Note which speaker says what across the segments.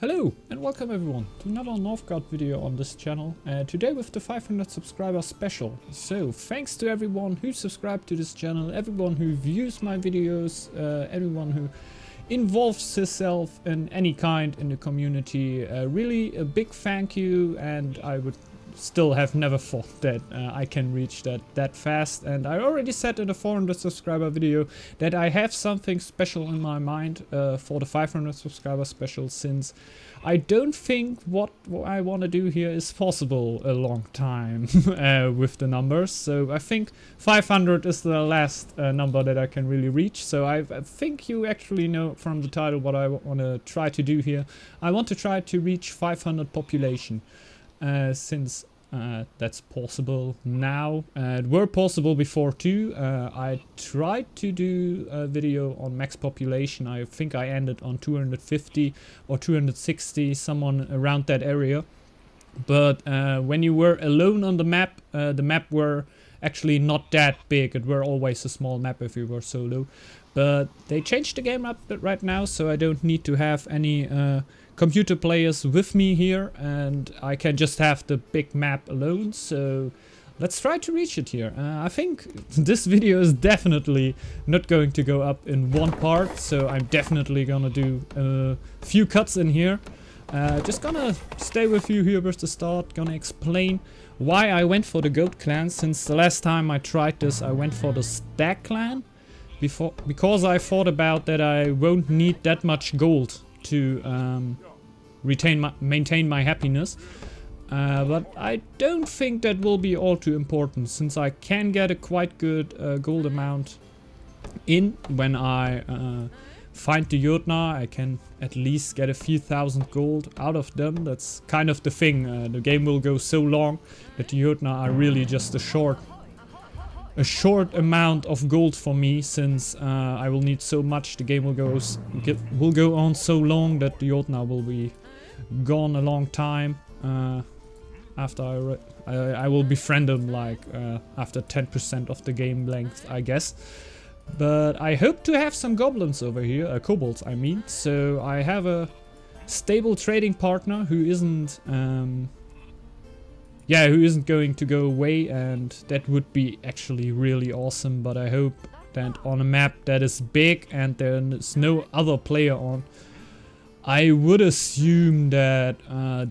Speaker 1: Hello and welcome everyone to another Northgard video on this channel. Today with the 500 subscriber special. So thanks to everyone who subscribed to this channel, everyone who views my videos, everyone who involves himself in any kind in the community. Really a big thank you, and I would still have never thought that I can reach that fast. And I already said in the 400 subscriber video that I have something special in my mind for the 500 subscriber special, since I don't think what I want to do here is possible a long time with the numbers. So I think 500 is the last number that I can really reach. So I think you actually know from the title what I want to try to do here. I want to try to reach 500 population. Since that's possible now. It were possible before too. I tried to do a video on max population. I think I ended on 250 or 260, someone around that area. But when you were alone on the map were actually not that big. It were always a small map if you were solo. But they changed the game up right now, so I don't need to have any computer players with me here, and I can just have the big map alone. So let's try to reach it here. I think this video is definitely not going to go up in one part, so I'm definitely gonna do a few cuts in here. Just gonna stay with you here with the start, gonna explain why I went for the goat clan. Since the last time I tried this, I went for the stag clan because I thought about that I won't need that much gold to maintain my happiness, but I don't think that will be all too important, since I can get a quite good gold amount in when I find the Jotnar. I can at least get a few thousand gold out of them. That's kind of the thing. The game will go so long that the Jotnar are really just a short amount of gold for me, since I will need so much. The game will go on so long that the Jotnar will be gone a long time. After I will befriend them like after 10% of the game length, I guess. But I hope to have some goblins over here, kobolds I mean. So I have a stable trading partner who isn't going to go away, and that would be actually really awesome. But I hope that on a map that is big and there's no other player on, I would assume that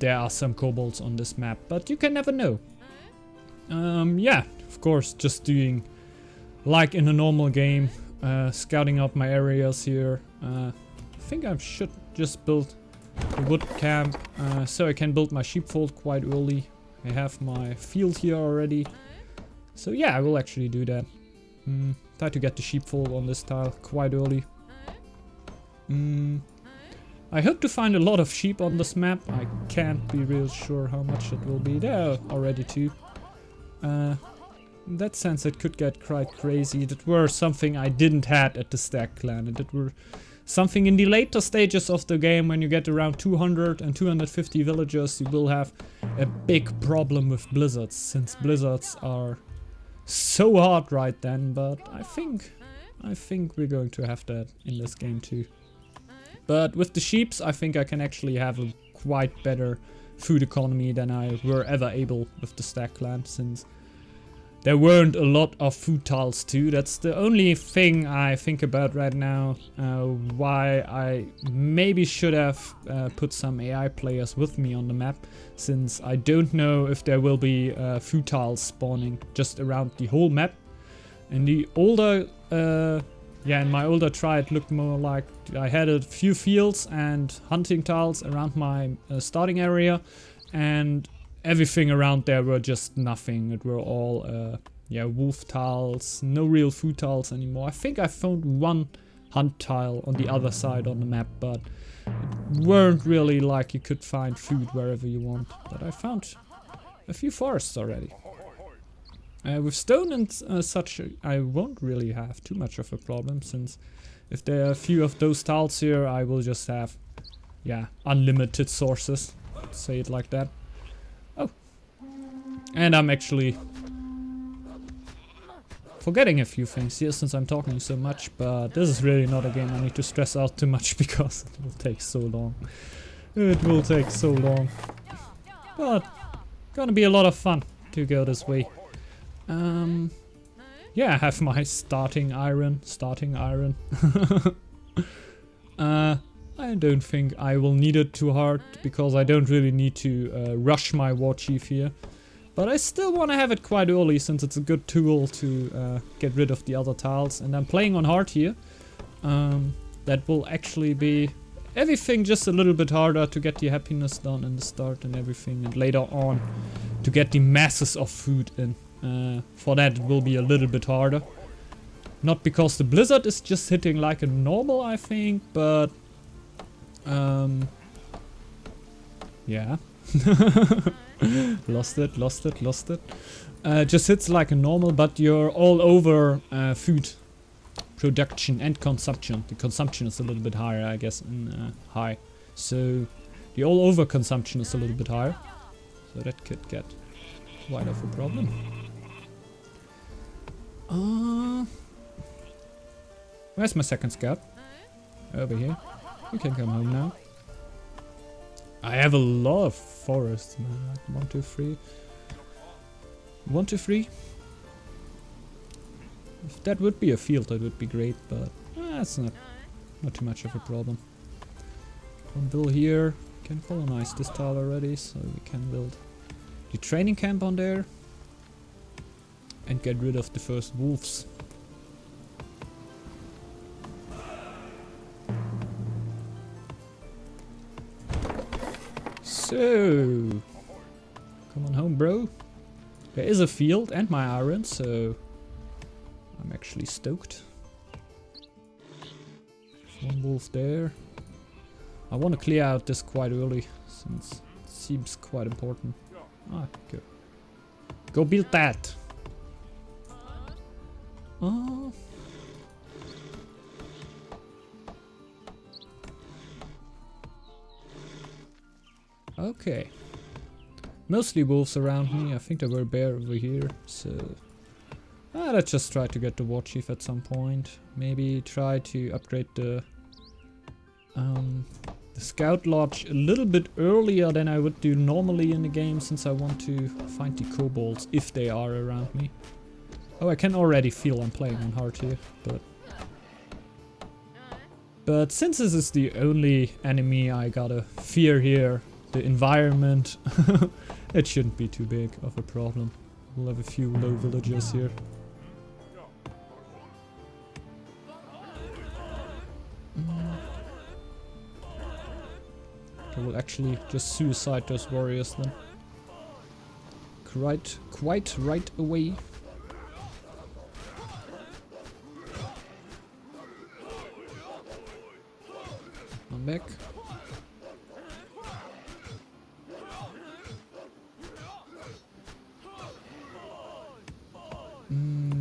Speaker 1: there are some kobolds on this map, but you can never know. Yeah, of course, just doing like in a normal game, scouting out my areas here. I think I should just build a wood camp so I can build my sheepfold quite early. I have my field here already. So yeah, I will actually do that. Try to get the sheepfold on this tile quite early. I hope to find a lot of sheep on this map. I can't be real sure how much it will be. There already too. In that sense it could get quite crazy. That were something I didn't had at the stag clan. And that were something in the later stages of the game. When you get around 200 and 250 villagers, you will have a big problem with blizzards, since blizzards are so hard right then. But I think we're going to have that in this game too. But with the sheeps, I think I can actually have a quite better food economy than I were ever able with the stag clan, since there weren't a lot of food tiles too. That's the only thing I think about right now, why I maybe should have put some AI players with me on the map, since I don't know if there will be food tiles spawning just around the whole map. In the older in my older try, it looked more like I had a few fields and hunting tiles around my starting area, and everything around there were just nothing. It were all wolf tiles, no real food tiles anymore. I think I found one hunt tile on the other side on the map, but it weren't really like you could find food wherever you want. But I found a few forests already. With stone and such, I won't really have too much of a problem, since if there are a few of those tiles here, I will just have, unlimited sources, say it like that. Oh, and I'm actually forgetting a few things here since I'm talking so much, but this is really not a game I need to stress out too much because it will take so long. It will take so long. But gonna be a lot of fun to go this way. Yeah, I have my starting iron. I don't think I will need it too hard, because I don't really need to rush my war chief here. But I still want to have it quite early, since it's a good tool to get rid of the other tiles. And I'm playing on hard here. That will actually be everything just a little bit harder to get the happiness done in the start and everything. And later on to get the masses of food in. For that it will be a little bit harder. Not because the blizzard is just hitting like a normal, I think, but... yeah. Lost it. Just hits like a normal, but you're all over food production and consumption. The consumption is a little bit higher, I guess, in high. So the all over consumption is a little bit higher. So that could get quite of a problem. Where's my second scout? Over here. You can come home now. I have a lot of forests, man. Like 1, 2, 3. 1, 2, 3. If that would be a field, that would be great, but that's not too much of a problem. One build here. Can colonize this tile already, so we can build the training camp on there. And get rid of the first wolves. So, come on home, bro. There is a field and my iron, so I'm actually stoked. One wolf there. I want to clear out this quite early, since it seems quite important. Ah, good. Go build that. Oh. Okay. Mostly wolves around me. I think there were a bear over here, so... let's just try to get the war chief at some point. Maybe try to upgrade the scout lodge a little bit earlier than I would do normally in the game, since I want to find the kobolds if they are around me. Oh, I can already feel I'm playing on hard here, but since this is the only enemy I gotta fear here, the environment, it shouldn't be too big of a problem. We'll have a few low villagers here. I will actually just suicide those warriors then. Quite right away. I'm back.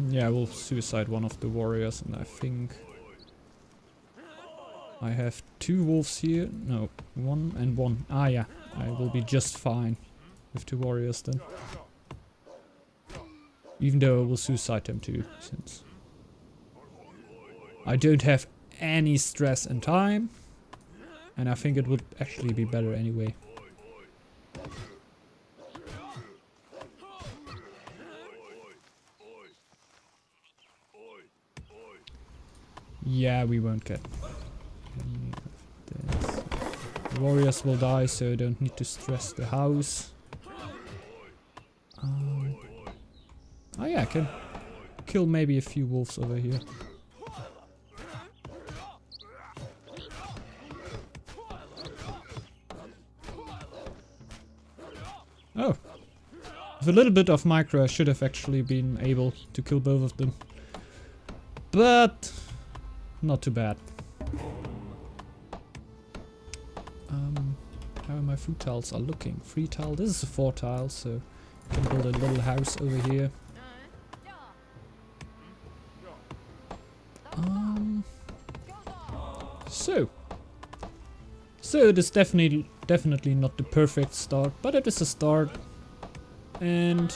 Speaker 1: Yeah, I will suicide one of the warriors, and I think I have 2 wolves here. No, 1 and 1. Ah, yeah, I will be just fine with 2 warriors then. Even though I will suicide them too, since I don't have any stress and time, and I think it would actually be better anyway. Yeah, we won't get any of this. The warriors will die, so I don't need to stress the house. Oh yeah, I can kill maybe a few wolves over here. Oh! With a little bit of micro I should have actually been able to kill both of them. But not too bad. How my food tiles are looking. 3 tile, this is a 4 tile, so I can build a little house over here. So it is definitely not the perfect start, but it is a start. And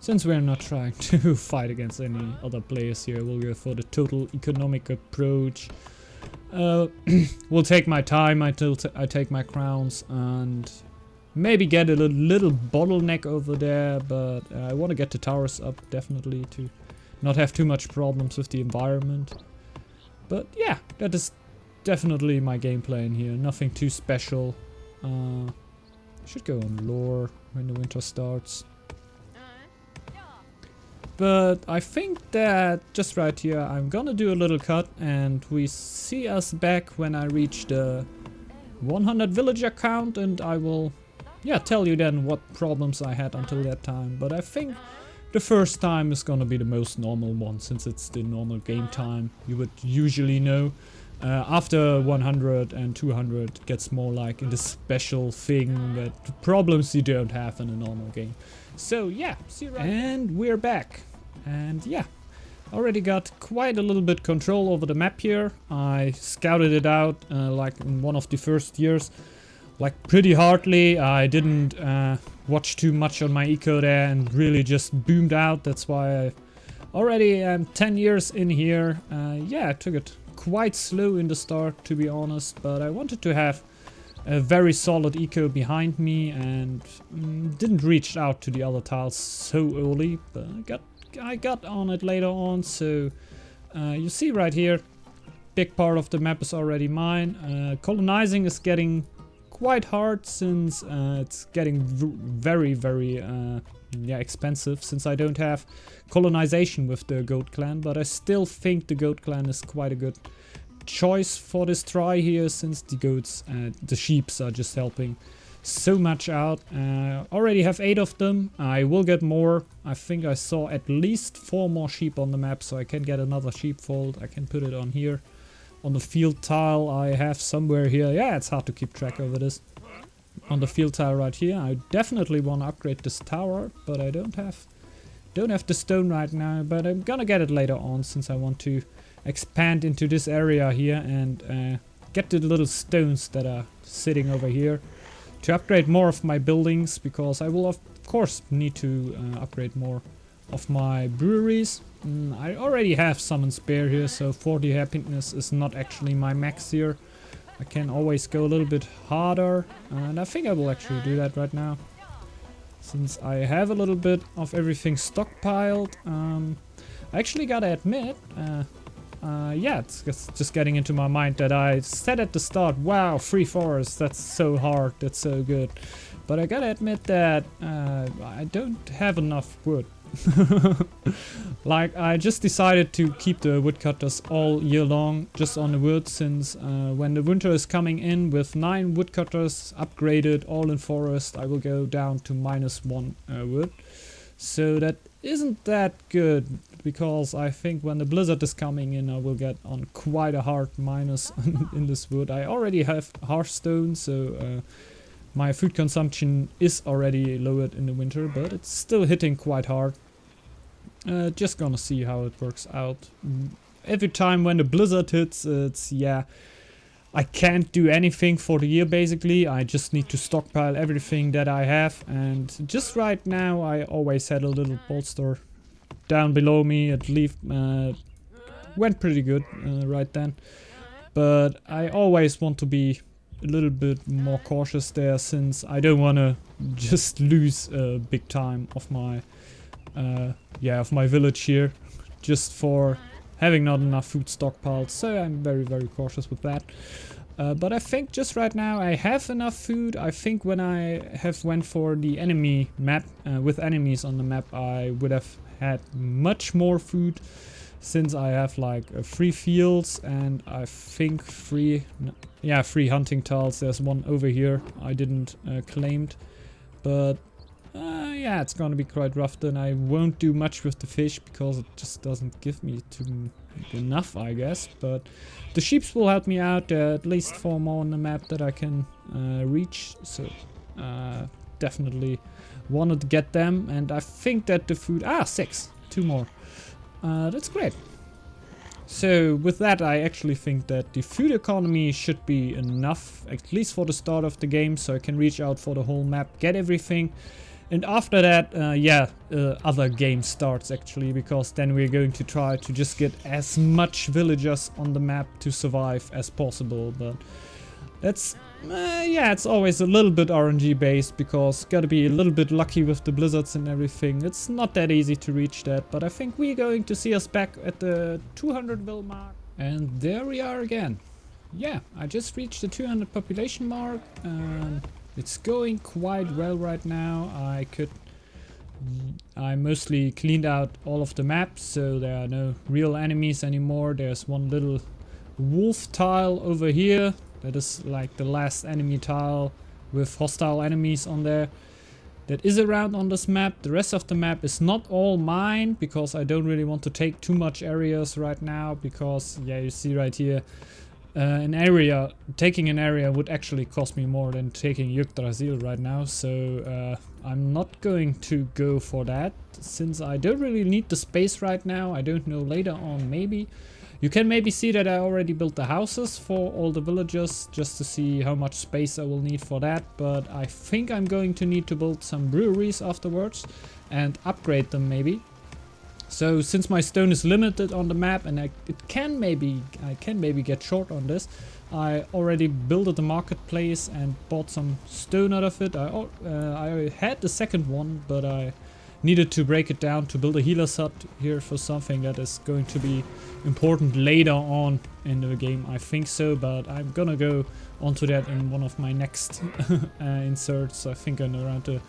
Speaker 1: since we're not trying to fight against any other players here, we'll go for the total economic approach. Will take my time until I take my crowns and maybe get a little bottleneck over there, but I want to get the towers up definitely to not have too much problems with the environment. But yeah, that is definitely my game plan here. Nothing too special. Should go on lore when the winter starts. But I think that just right here I'm gonna do a little cut and we see us back when I reach the 100 villager count, and I will tell you then what problems I had until that time. But I think the first time is gonna be the most normal one, since it's the normal game time you would usually know. After 100 and 200 gets more like in the special thing, that problems you don't have in a normal game. So yeah, see you right. And we're back. And yeah, already got quite a little bit control over the map here. I scouted it out like in one of the first years, like pretty hardly. I didn't watch too much on my eco there and really just boomed out. That's why I already am 10 years in here. Yeah, I took it quite slow in the start, to be honest, but I wanted to have a very solid eco behind me and didn't reach out to the other tiles so early, but I got on it later on. So you see right here, big part of the map is already mine. Colonizing is getting quite hard since it's getting very expensive, since I don't have colonization with the goat clan, but I still think the goat clan is quite a good choice for this try here, since the goats and the sheeps are just helping so much out. Already have 8 of them. I will get more. I think I saw at least 4 more sheep on the map, so I can get another sheepfold. I can put it on here on the field tile I have somewhere here. Yeah, it's hard to keep track of this. On the field tile right here, I definitely want to upgrade this tower, but I don't have the stone right now, but I'm gonna get it later on, since I want to expand into this area here and get the little stones that are sitting over here to upgrade more of my buildings, because I will of course need to upgrade more of my breweries. I already have some in spare here, so 40 happiness is not actually my max here. I can always go a little bit harder, and I think I will actually do that right now, since I have a little bit of everything stockpiled. I actually gotta admit, yeah, it's just getting into my mind that I said at the start, wow, free forest, that's so hard, that's so good. But I gotta admit that I don't have enough wood. Like, I just decided to keep the woodcutters all year long just on the wood, since when the winter is coming in with 9 woodcutters upgraded all in forest, I will go down to -1 wood. So that isn't that good, because I think when the blizzard is coming in, I will get on quite a hard minus in this wood. I already have hearthstone, so my food consumption is already lowered in the winter, but it's still hitting quite hard. Just gonna see how it works out. Every time when the blizzard hits, it's, yeah, I can't do anything for the year basically. I just need to stockpile everything that I have, and just right now I always had a little bolster down below me. It went pretty good right then, but I always want to be a little bit more cautious there, since I don't want to just lose big time of my village here just for having not enough food stockpiled. So I'm very cautious with that. But I think just right now I have enough food. I think when I have went for the enemy map with enemies on the map, I would have had much more food, since I have like 3 fields and I think 3 hunting tiles. There's one over here I didn't claimed, but yeah, it's gonna be quite rough. Then I won't do much with the fish, because it just doesn't give me enough, I guess. But the sheeps will help me out. At least 4 more on the map that I can reach, so definitely wanted to get them. And I think that the food, 6, 2 more. That's great. So with that, I actually think that the food economy should be enough, at least for the start of the game, so I can reach out for the whole map, get everything. And after that, other game starts actually, because then we're going to try to just get as much villagers on the map to survive as possible. But that's, it's always a little bit RNG based, because gotta be a little bit lucky with the blizzards and everything. It's not that easy to reach that, but I think we're going to see us back at the 200 vil mark. And there we are again. Yeah, I just reached the 200 population mark. It's going quite well right now. I mostly cleaned out all of the maps, so there are no real enemies anymore. There's one little wolf tile over here. That is like the last enemy tile with hostile enemies on there that is around on this map. The rest of the map is not all mine, because I don't really want to take too much areas right now, because yeah, you see right here, taking an area would actually cost me more than taking Yggdrasil right now, so I'm not going to go for that, since I don't really need the space right now. I don't know, later on maybe. You can maybe see that I already built the houses for all the villagers, just to see how much space I will need for that, but I think I'm going to need to build some breweries afterwards and upgrade them maybe. So since my stone is limited on the map, and I can maybe get short on this, I already built the marketplace and bought some stone out of it. I had the second one, but I needed to break it down to build a healer's hut here for something that is going to be important later on in the game, I think so, but I'm gonna go onto that in one of my next inserts. I think I'm around the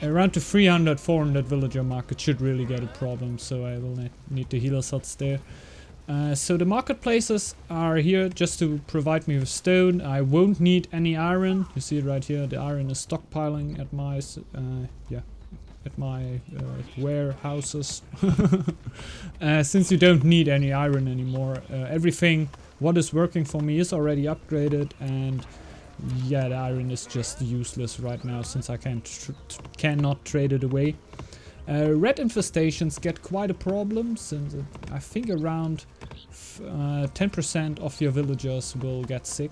Speaker 1: 300-400 villager mark. It should really get a problem, so I will need the healer's huts there. So the marketplaces are here just to provide me with stone. I won't need any iron. You see it right here, the iron is stockpiling at my warehouses. Since you don't need any iron anymore, everything what is working for me is already upgraded, and yeah, the iron is just useless right now, since I cannot trade it away. Red infestations get quite a problem, since I think around 10% of your villagers will get sick.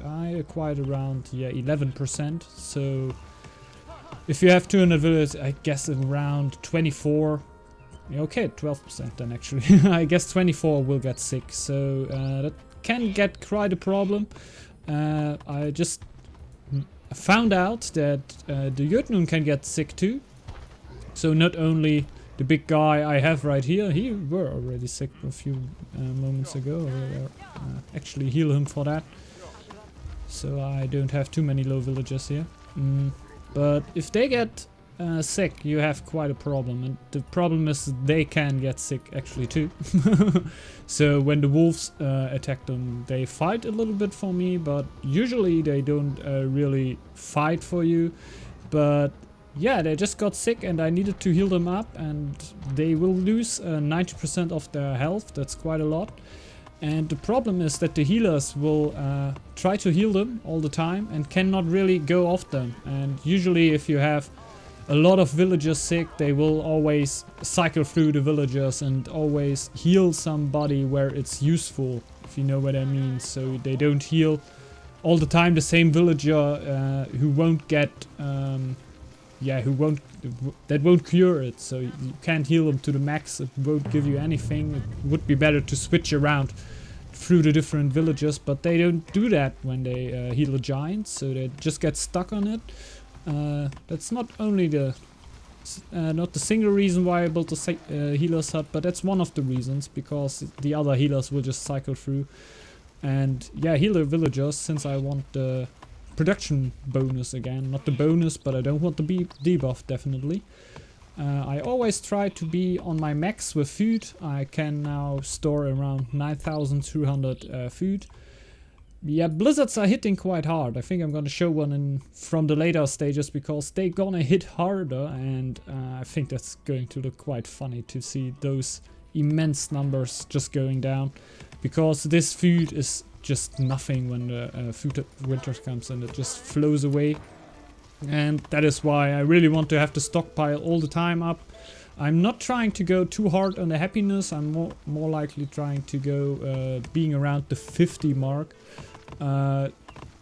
Speaker 1: I acquired around 11%, so if you have 200 villagers, I guess around 24, okay, 12% then actually. I guess 24 will get sick, so that can get quite a problem. I just found out that the Jötnun can get sick too. So not only the big guy I have right here, he were already sick a few moments ago. Actually heal him for that, so I don't have too many low villagers here. But if they get sick, you have quite a problem, and the problem is they can get sick actually too. So when the wolves attack them, they fight a little bit for me, but usually they don't really fight for you. But yeah, they just got sick and I needed to heal them up, and they will lose 90% of their health. That's quite a lot. And the problem is that the healers will try to heal them all the time and cannot really go off them. And usually if you have a lot of villagers sick, they will always cycle through the villagers and always heal somebody where it's useful, if you know what I mean. So they don't heal all the time the same villager who won't get... that won't cure it, so you can't heal them to the max. It won't give you anything. It would be better to switch around through the different villages, but they don't do that when they heal a giant, so they just get stuck on it. That's not only not the single reason why I built a healer's hut, but that's one of the reasons, because the other healers will just cycle through and heal the villagers, since I want the production bonus again. Not the bonus, but I don't want the debuff, definitely. I always try to be on my max with food. I can now store around 9,200 food. Yeah, blizzards are hitting quite hard. I think I'm gonna show one from the later stages, because they're gonna hit harder, and I think that's going to look quite funny to see those immense numbers just going down, because this food is just nothing when the food winter comes, and it just flows away. And that is why I really want to have the stockpile all the time up. I'm not trying to go too hard on the happiness. I'm more likely trying to go being around the 50 mark.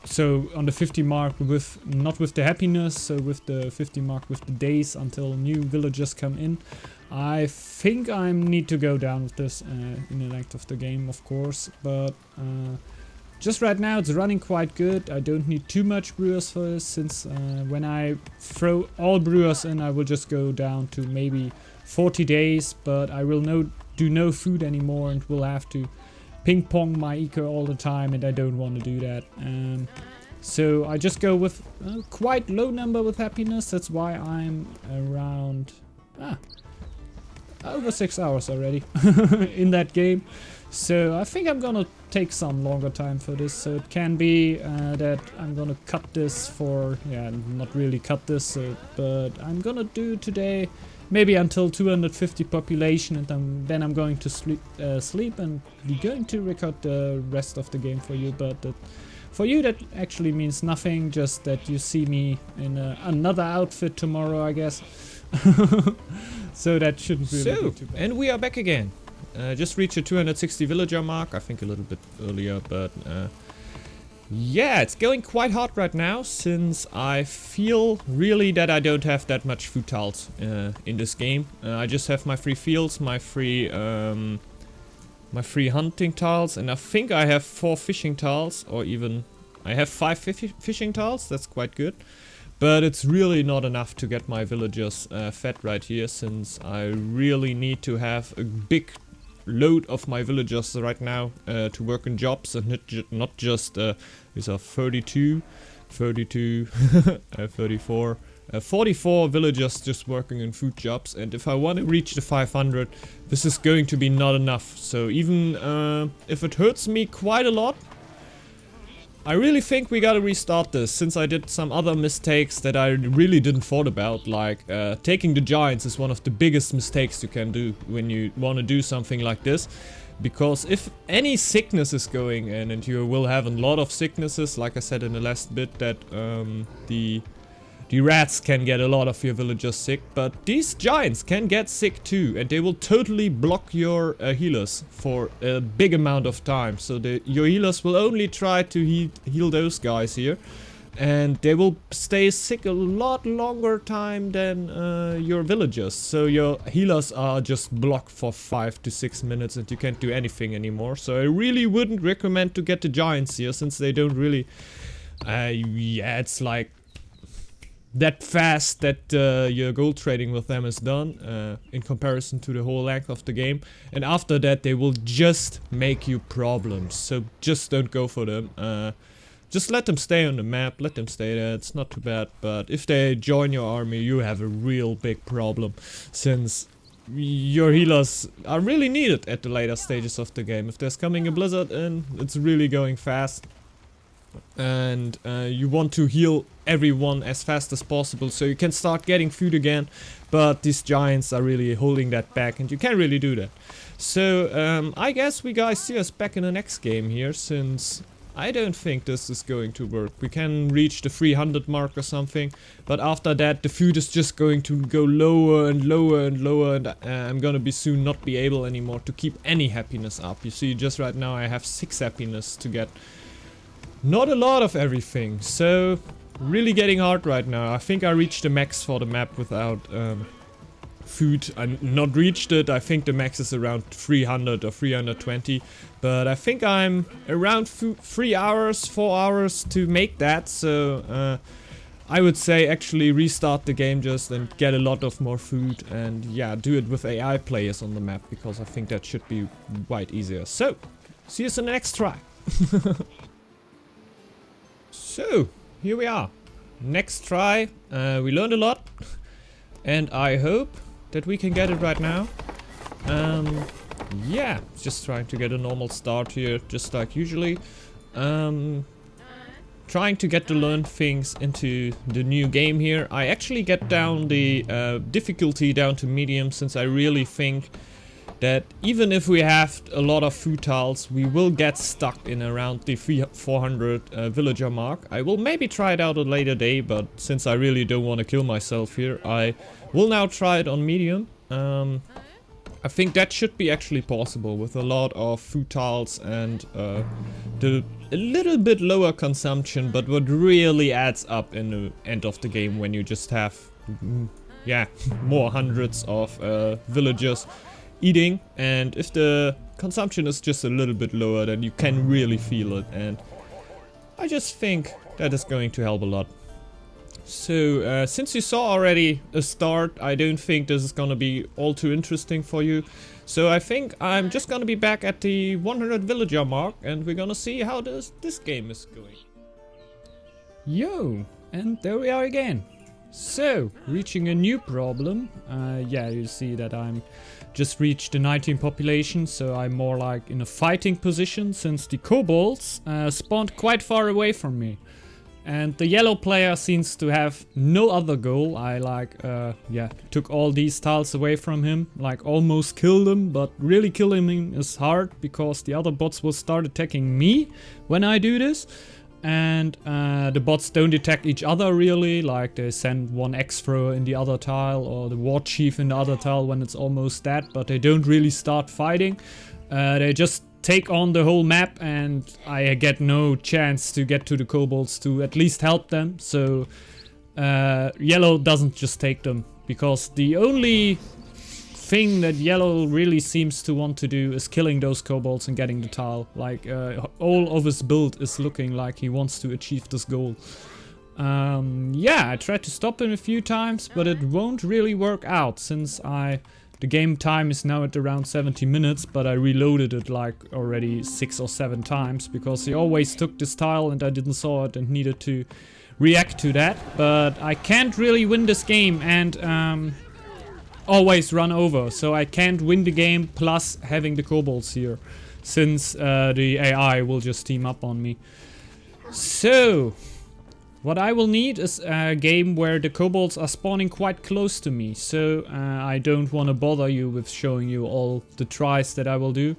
Speaker 1: so on the 50 mark with, not with the happiness, so with the 50 mark with the days until new villagers come in. I think I need to go down with this in the length of the game, of course, but just right now it's running quite good. I don't need too much brewers for this, since when I throw all brewers in, I will just go down to maybe 40 days, but I will do no food anymore and will have to ping pong my eco all the time, and I don't want to do that. So I just go with a quite low number with happiness. That's why I'm around over 6 hours already in that game. So I think I'm gonna take some longer time for this. So it can be that I'm gonna cut this for, not really cut this, but I'm gonna do today maybe until 250 population, and then I'm going to sleep and we're going to record the rest of the game for you. But for you that actually means nothing, just that you see me in another outfit tomorrow, I guess. So that shouldn't really be too bad.
Speaker 2: And we are back again. Just reached a 260 villager mark, I think a little bit earlier, but yeah, it's going quite hard right now, since I feel really that I don't have that much food tiles in this game. I just have my free fields, my free hunting tiles, and I think I have 4 fishing tiles, or even I have 5 fishing tiles. That's quite good. But it's really not enough to get my villagers fed right here, since I really need to have a big load of my villagers right now to work in jobs, and not just these are 32, 34, 44 villagers just working in food jobs. And if I want to reach the 500, this is going to be not enough. So even if it hurts me quite a lot, I really think we gotta restart this, since I did some other mistakes that I really didn't thought about, like taking the giants is one of the biggest mistakes you can do when you want to do something like this. Because if any sickness is going in, and you will have a lot of sicknesses, like I said in the last bit, that the rats can get a lot of your villagers sick, but these giants can get sick too, and they will totally block your healers for a big amount of time. So your healers will only try to heal those guys here, and they will stay sick a lot longer time than your villagers. So your healers are just blocked for 5 to 6 minutes, and you can't do anything anymore. So I really wouldn't recommend to get the giants here, since they don't really... it's like that fast that your gold trading with them is done in comparison to the whole length of the game. And after that they will just make you problems, so just don't go for them. Just let them stay on the map, let them stay there, it's not too bad. But if they join your army, you have a real big problem, since your healers are really needed at the later stages of the game. If there's coming a blizzard in, it's really going fast. And you want to heal everyone as fast as possible, so you can start getting food again. But these giants are really holding that back, and you can't really do that. So I guess we guys see us back in the next game here, since I don't think this is going to work. We can reach the 300 mark or something, but after that the food is just going to go lower and lower and lower, and I'm gonna be soon not be able anymore to keep any happiness up. You see, just right now I have 6 happiness to get not a lot of everything, so really getting hard right now. I think I reached the max for the map without food. I not reached it. I think the max is around 300 or 320, but I think I'm around 3 hours, 4 hours to make that. So I would say actually restart the game just and get a lot of more food, and yeah, do it with AI players on the map, because I think that should be quite easier. So see us in the next try. So, here we are. Next try. We learned a lot, and I hope that we can get it right now. Yeah, just trying to get a normal start here, just like usually. Trying to get to learn things into the new game here. I actually get down the difficulty down to medium, since I really think that even if we have a lot of food tiles, we will get stuck in around the 400 villager mark. I will maybe try it out a later day, but since I really don't want to kill myself here, I will now try it on medium. I think that should be actually possible with a lot of food tiles and a little bit lower consumption, but what really adds up in the end of the game when you just have, yeah, more hundreds of villagers eating. And if the consumption is just a little bit lower, then you can really feel it. And I just think that is going to help a lot. So, since you saw already a start, I don't think this is gonna be all too interesting for you. So I think I'm just gonna be back at the 100 villager mark, and we're gonna see how this game is going.
Speaker 1: Yo, and there we are again. So, reaching a new problem. Yeah, you see that I'm just reached the 19 population, so I'm more like in a fighting position since the kobolds spawned quite far away from me. And the yellow player seems to have no other goal. I yeah, took all these tiles away from him, like almost killed him, but really killing him is hard because the other bots will start attacking me when I do this. And the bots don't attack each other really, like they send one X-thrower in the other tile or the war chief in the other tile when it's almost dead, but they don't really start fighting. They just take on the whole map, and I get no chance to get to the kobolds to at least help them. So yellow doesn't just take them, because the only thing that yellow really seems to want to do is killing those kobolds and getting the tile. Like all of his build is looking like he wants to achieve this goal. Yeah, I tried to stop him a few times, but it won't really work out since the game time is now at around 70 minutes, but I reloaded it like already 6 or 7 times because he always took this tile and I didn't saw it and needed to react to that. But I can't really win this game and always run over, so I can't win the game plus having the kobolds here, since the AI will just team up on me. So what I will need is a game where the kobolds are spawning quite close to me, so I don't want to bother you with showing you all the tries that I will do.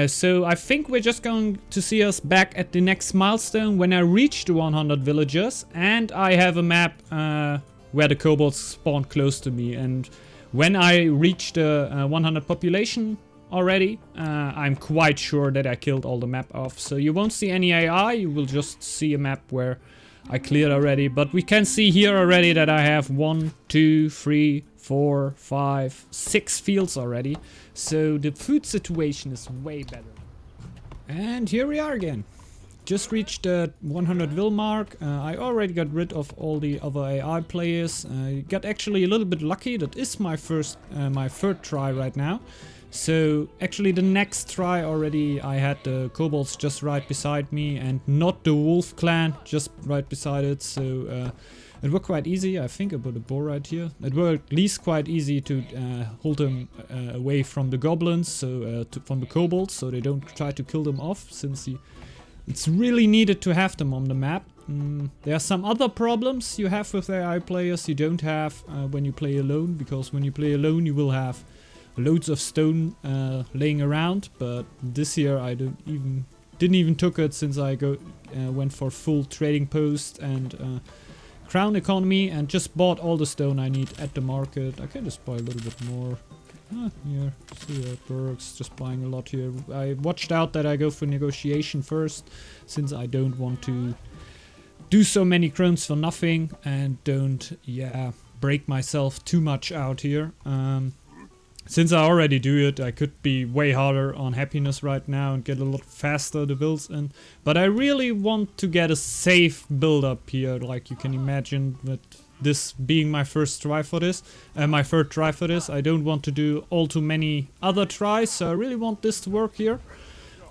Speaker 1: So I think we're just going to see us back at the next milestone when I reach the 100 villagers and I have a map where the kobolds spawn close to me. And when I reach the 100 population already, I'm quite sure that I killed all the map off. So you won't see any AI, you will just see a map where I cleared already. But we can see here already that I have 1, 2, 3, 4, 5, 6 fields already. So the food situation is way better. And here we are again. Just reached the 100 vil mark. I already got rid of all the other AI players. Got actually a little bit lucky. That is my third try right now. So actually the next try already I had the kobolds just right beside me and not the wolf clan just right beside it. So it worked quite easy. I think I put a bow right here. It worked at least quite easy to hold them away from the goblins, so from the kobolds, so they don't try to kill them off, since it's really needed to have them on the map. There are some other problems you have with AI players you don't have when you play alone, because when you play alone you will have loads of stone laying around, but this year I didn't even took it, since I went for full trading post and crown economy and just bought all the stone I need at the market. I can just buy a little bit more. Here, see how it works, just buying a lot here. I watched out that I go for negotiation first, since I don't want to do so many crowns for nothing and don't, break myself too much out here. Since I already do it, I could be way harder on happiness right now and get a lot faster the builds in. But I really want to get a safe build up here, like you can imagine, with this being my first try for this, my third try for this. I don't want to do all too many other tries, so I really want this to work here.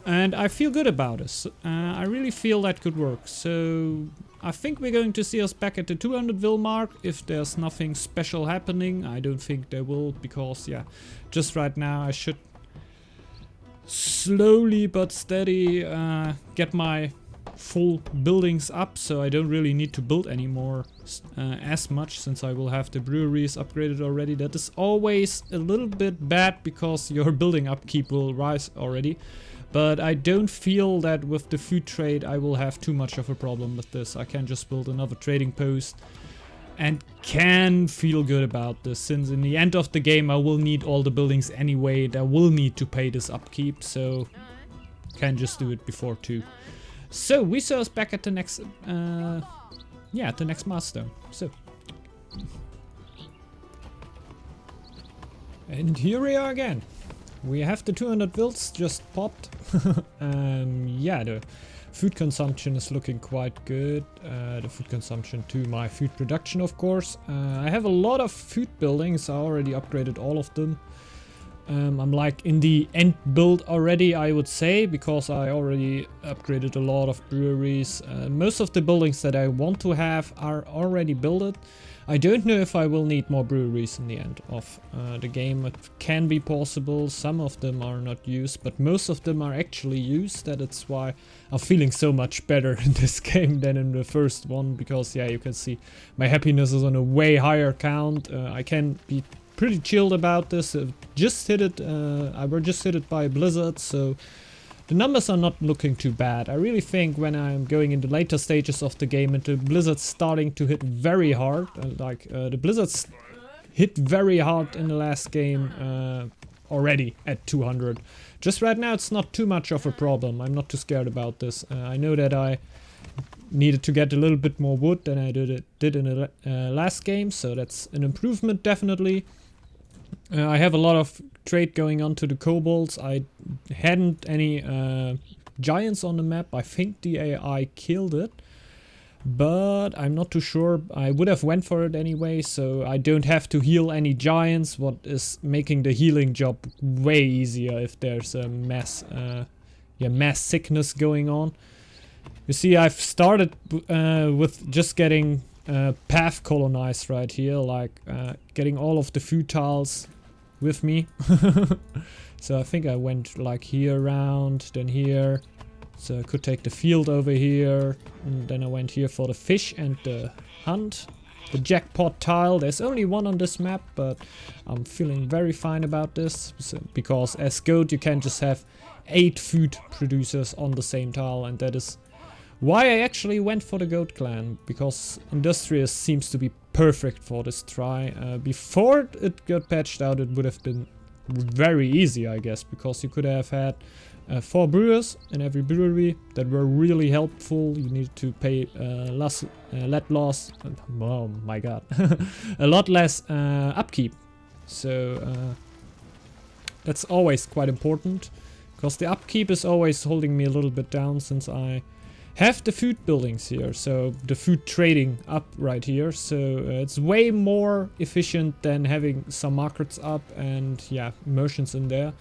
Speaker 1: And I feel good about this. I really feel that could work. So I think we're going to see us back at the 200 vil mark if there's nothing special happening. I don't think there will, because just right now I should slowly but steady get my full buildings up, so I don't really need to build anymore as much, since I will have the breweries upgraded already. That is always a little bit bad because your building upkeep will rise already. But I don't feel that with the food trade I will have too much of a problem with this. I can just build another trading post and can feel good about this, since in the end of the game I will need all the buildings anyway, and I will need to pay this upkeep, so can just do it before too. So we saw us back at the next, yeah, at the next milestone. So, and here we are again. We have the 200 vilts just popped. Yeah, the food consumption is looking quite good. The food consumption to my food production, of course. I have a lot of food buildings. I already upgraded all of them. I'm like in the end build already, I would say, because I already upgraded a lot of breweries. Most of the buildings that I want to have are already built. I don't know if I will need more breweries in the end of the game. It can be possible. Some of them are not used, but most of them are actually used. That is why I'm feeling so much better in this game than in the first one, because yeah, you can see my happiness is on a way higher count. I can be pretty chilled about this. Just hit it. I were just hit it by a blizzard, so the numbers are not looking too bad. I really think when I'm going in the later stages of the game and the blizzard's starting to hit very hard, the blizzards hit very hard in the last game already at 200. Just right now it's not too much of a problem. I'm not too scared about this. I know that I needed to get a little bit more wood than I did in the last game, so that's an improvement definitely. I have a lot of trade going on to the kobolds. I hadn't any giants on the map. I think the AI killed it, but I'm not too sure. I would have went for it anyway, so I don't have to heal any giants, what is making the healing job way easier if there's a mass sickness going on. You see, I've started with just getting path colonized right here, like getting all of the food tiles with me. So I think I went like here around, then here, so I could take the field over here, and then I went here for the fish and the hunt. The jackpot tile, there's only one on this map, but I'm feeling very fine about this, because as goat you can just have 8 food producers on the same tile, and that is why I actually went for the goat clan, because industrious seems to be perfect for this try. Before it got patched out, it would have been very easy, I guess, because you could have had 4 brewers in every brewery that were really helpful. You needed to pay let loss, oh my god, a lot less upkeep. So that's always quite important, because the upkeep is always holding me a little bit down, since I have the food buildings here, so the food trading up right here, so it's way more efficient than having some markets up and yeah, merchants in there,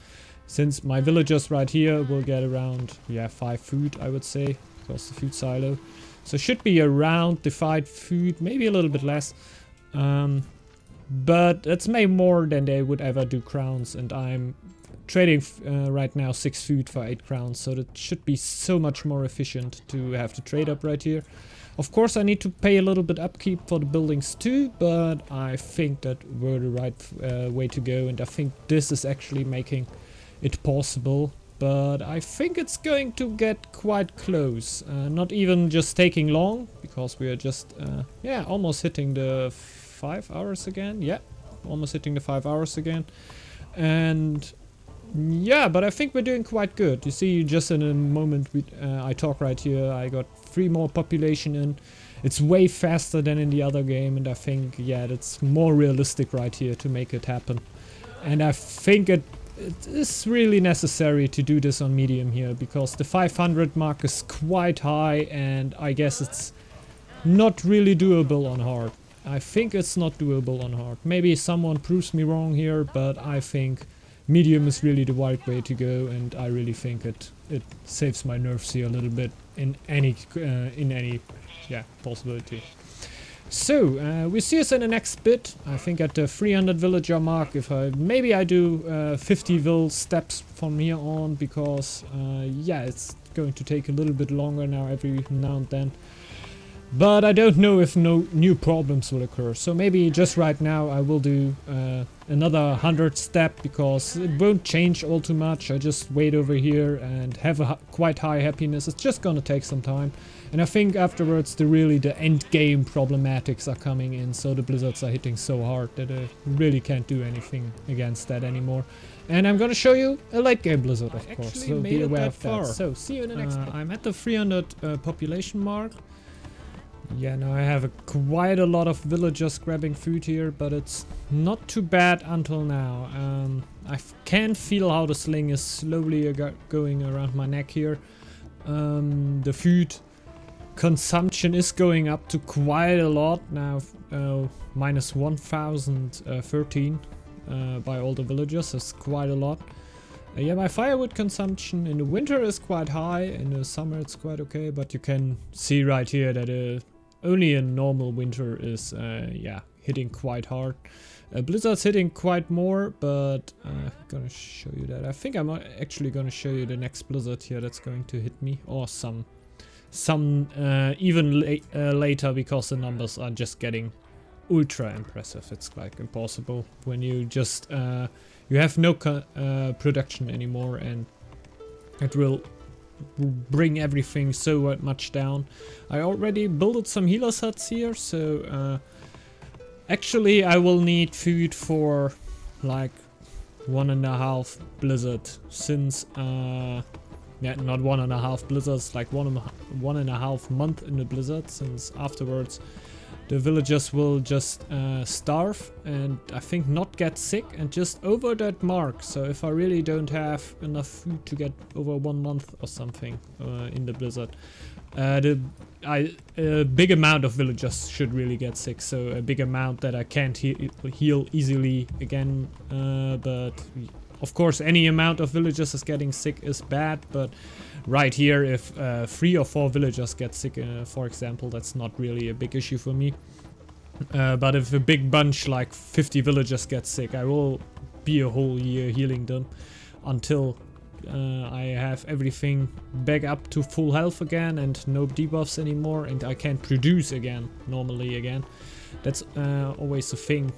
Speaker 1: since my villagers right here will get around 5 food, I would say, because the food silo, so should be around the 5 food, maybe a little bit less, but it's way more than they would ever do crowns, and I'm trading right now 6 food for 8 crowns, so that should be so much more efficient to have the trade up right here. Of course I need to pay a little bit upkeep for the buildings too, but I think that were the right way to go, and I think this is actually making it possible. But I think it's going to get quite close, not even just taking long, because we are just almost hitting the 5 hours again. Yeah, almost hitting the 5 hours again, and yeah, but I think we're doing quite good. You see, just in a moment I talk right here, I got 3 more population in. It's way faster than in the other game, and I think, yeah, that's more realistic right here to make it happen. And I think it is really necessary to do this on medium here, because the 500 mark is quite high, and I guess it's not really doable on hard. I think it's not doable on hard. Maybe someone proves me wrong here, but I think medium is really the right way to go, and I really think it saves my nerves here a little bit in any possibility. So we see us in the next bit. I think at the 300 villager mark, if maybe I do 50 vil steps from here on, because yeah, it's going to take a little bit longer now every now and then. But I don't know if no new problems will occur. So maybe just right now I will do another 100 step, because it won't change all too much. I just wait over here and have a quite high happiness. It's just gonna take some time. And I think afterwards the end game problematics are coming in. So the blizzards are hitting so hard that I really can't do anything against that anymore. And I'm gonna show you a late game blizzard, of course. So be aware of that. So see you in the next one.
Speaker 2: I'm at the 300 population mark.
Speaker 1: Yeah, now I have quite a lot of villagers grabbing food here, but it's not too bad until now. I can feel how the sling is slowly going around my neck here. The food consumption is going up to quite a lot now, minus 1013 by all the villagers. That's quite a lot. Yeah, my firewood consumption in the winter is quite high, in the summer it's quite okay, but you can see right here that only a normal winter is yeah, hitting quite hard. Blizzard's hitting quite more, but I'm gonna show you that. I think I'm actually gonna show you the next blizzard here that's going to hit me, or some even later, because the numbers are just getting ultra impressive. It's like impossible when you just you have no production anymore, and it will bring everything so much down. I already built some healer huts here, so actually I will need food for like 1.5 blizzard, since yeah, not 1.5 blizzards, like 1.5 month in the blizzard, since afterwards the villagers will just starve and I think not get sick, and just over that mark. So if I really don't have enough food to get over 1 month or something in the blizzard, a big amount of villagers should really get sick. So a big amount that I can't heal easily again. But of course any amount of villagers is getting sick is bad, but right here, if 3 or 4 villagers get sick, for example, that's not really a big issue for me. But if a big bunch, like 50 villagers, get sick, I will be a whole year healing them until I have everything back up to full health again and no debuffs anymore, and I can produce again, normally again. That's always the thing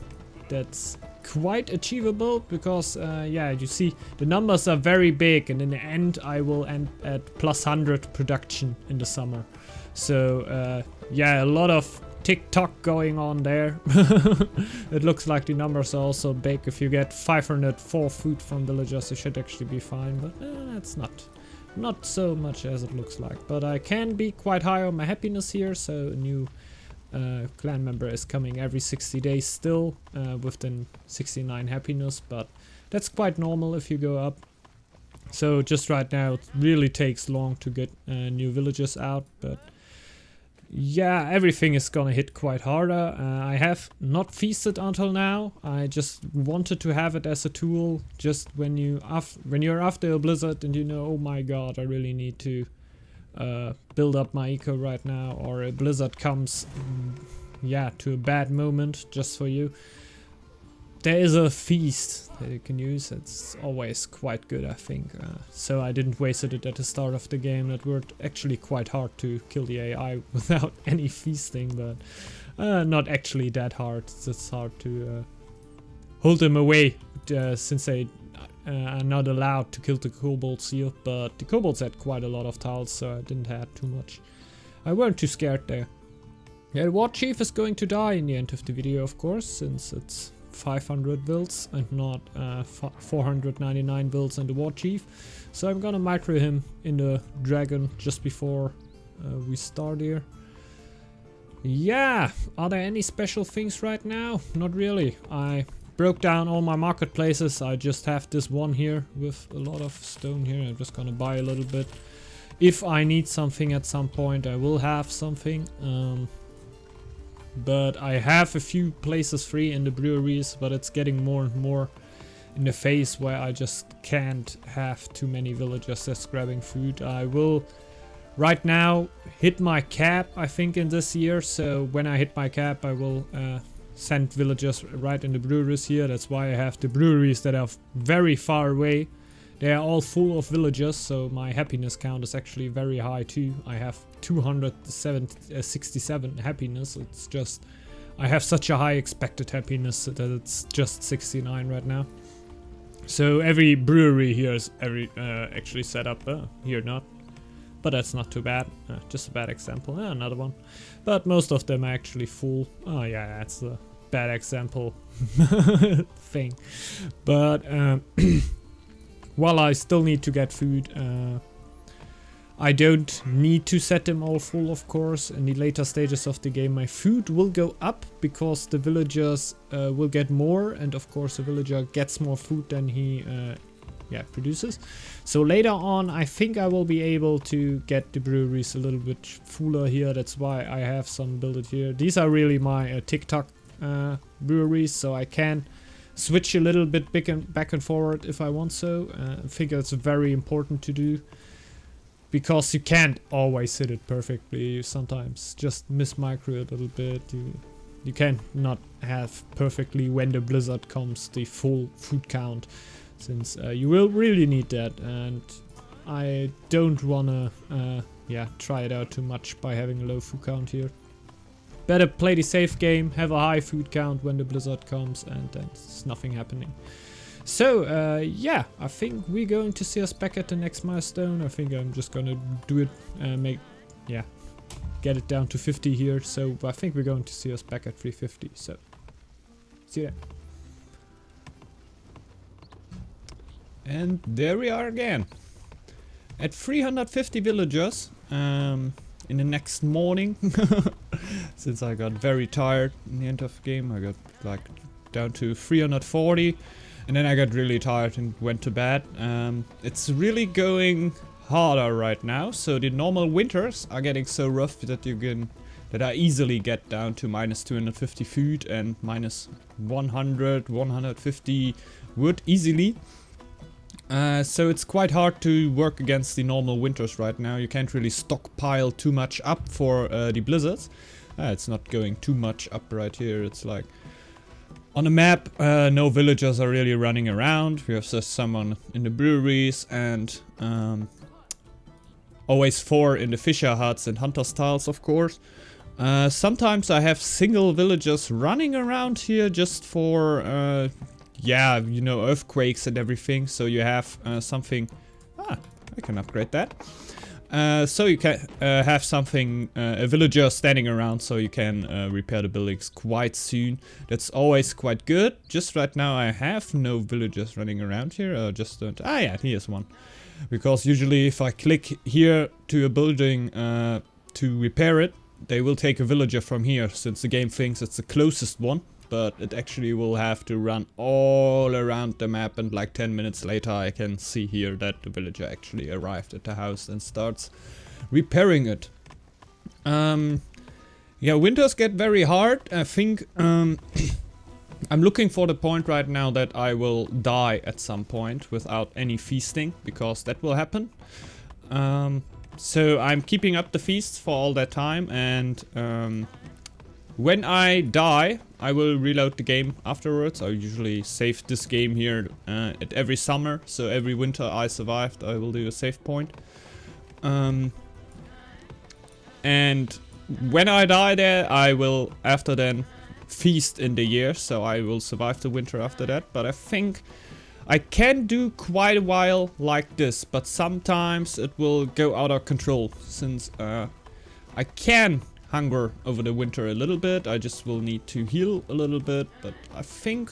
Speaker 1: that's quite achievable, because yeah, you see the numbers are very big, and in the end I will end at plus 100 production in the summer. So yeah, a lot of tick-tock going on there. It looks like the numbers are also big. If you get 504 food from villagers, you should actually be fine, but that's not so much as it looks like. But I can be quite high on my happiness here, so a new clan member is coming every 60 days still, within 69 happiness, but that's quite normal if you go up. So just right now it really takes long to get new villagers out, but yeah, everything is gonna hit quite harder. I have not feasted until now. I just wanted to have it as a tool, just when you're after a blizzard and you know, oh my god, I really need to build up my eco right now, or a blizzard comes yeah, to a bad moment just for you. There is a feast that you can use. It's always quite good, I think. So I didn't waste it at the start of the game. That worked actually quite hard to kill the AI without any feasting, but not actually that hard. It's hard to hold them away, since they are not allowed to kill the kobolds here, but the kobolds had quite a lot of tiles, so I didn't have too much. I weren't too scared there. Yeah, the war chief is going to die in the end of the video, of course, since it's 500 builds and not 499 builds in the war chief. So I'm gonna micro him in the dragon just before we start here. Yeah, are there any special things right now? Not really. I broke down all my marketplaces. I just have this one here with a lot of stone here. I'm just gonna buy a little bit. If I need something at some point, I will have something. But I have a few places free in the breweries, but it's getting more and more in the phase where I just can't have too many villagers that's grabbing food. I will right now hit my cap, I think, in this year. So when I hit my cap, I will send villagers right in the breweries here. That's why I have the breweries that are very far away they are all full of villagers, so my happiness count is actually very high too. I have 267 happiness. It's just, I have such a high expected happiness that it's just 69 right now. So every brewery here is actually set up, here not. But that's not too bad, just a bad example. Another one. But most of them are actually full. Oh yeah, that's a bad example thing. But while I still need to get food, I don't need to set them all full, of course. In the later stages of the game, my food will go up because the villagers will get more, and of course the villager gets more food than he produces. So later on, I think I will be able to get the breweries a little bit fuller here. That's why I have some built here. These are really my TikTok breweries, so I can switch a little bit back and forward if I want so. I think it's very important to do, because you can't always hit it perfectly. You sometimes just miss micro a little bit. You can't not have perfectly, when the blizzard comes, the full food count, since you will really need that, and I don't wanna try it out too much by having a low food count here. Better play the safe game, have a high food count when the blizzard comes, and then there's nothing happening. So I think we're going to see us back at the next milestone. I think I'm just gonna do it, get it down to 50 here. So I think we're going to see us back at 350. So see you there.
Speaker 2: And there we are again. At 350 villagers in the next morning. Since I got very tired in the end of the game. I got like down to 340. And then I got really tired and went to bed. It's really going harder right now. So the normal winters are getting so rough that I easily get down to minus 250 food and minus 100, 150 wood easily. So it's quite hard to work against the normal winters right now. You can't really stockpile too much up for the blizzards. It's not going too much up right here. It's like on the map, no villagers are really running around. We have just someone in the breweries and always 4 in the fisher huts and hunter's tiles, of course. Sometimes I have single villagers running around here just for earthquakes and everything. So you have something. I can upgrade that. So you can have something, a villager standing around, so you can repair the buildings quite soon. That's always quite good. Just right now I have no villagers running around here. I just don't. Here's one. Because usually if I click here to a building to repair it, they will take a villager from here, since the game thinks it's the closest one. But it actually will have to run all around the map, and like 10 minutes later I can see here that the villager actually arrived at the house and starts repairing it. Winters get very hard. I think I'm looking for the point right now that I will die at some point without any feasting, because that will happen. So I'm keeping up the feasts for all that time, and when I die, I will reload the game afterwards. I usually save this game here at every summer. So every winter I survived, I will do a save point. And when I die there, I will after then feast in the year. So I will survive the winter after that. But I think I can do quite a while like this. But sometimes it will go out of control, since I can hunger over the winter a little bit. I just will need to heal a little bit, but I think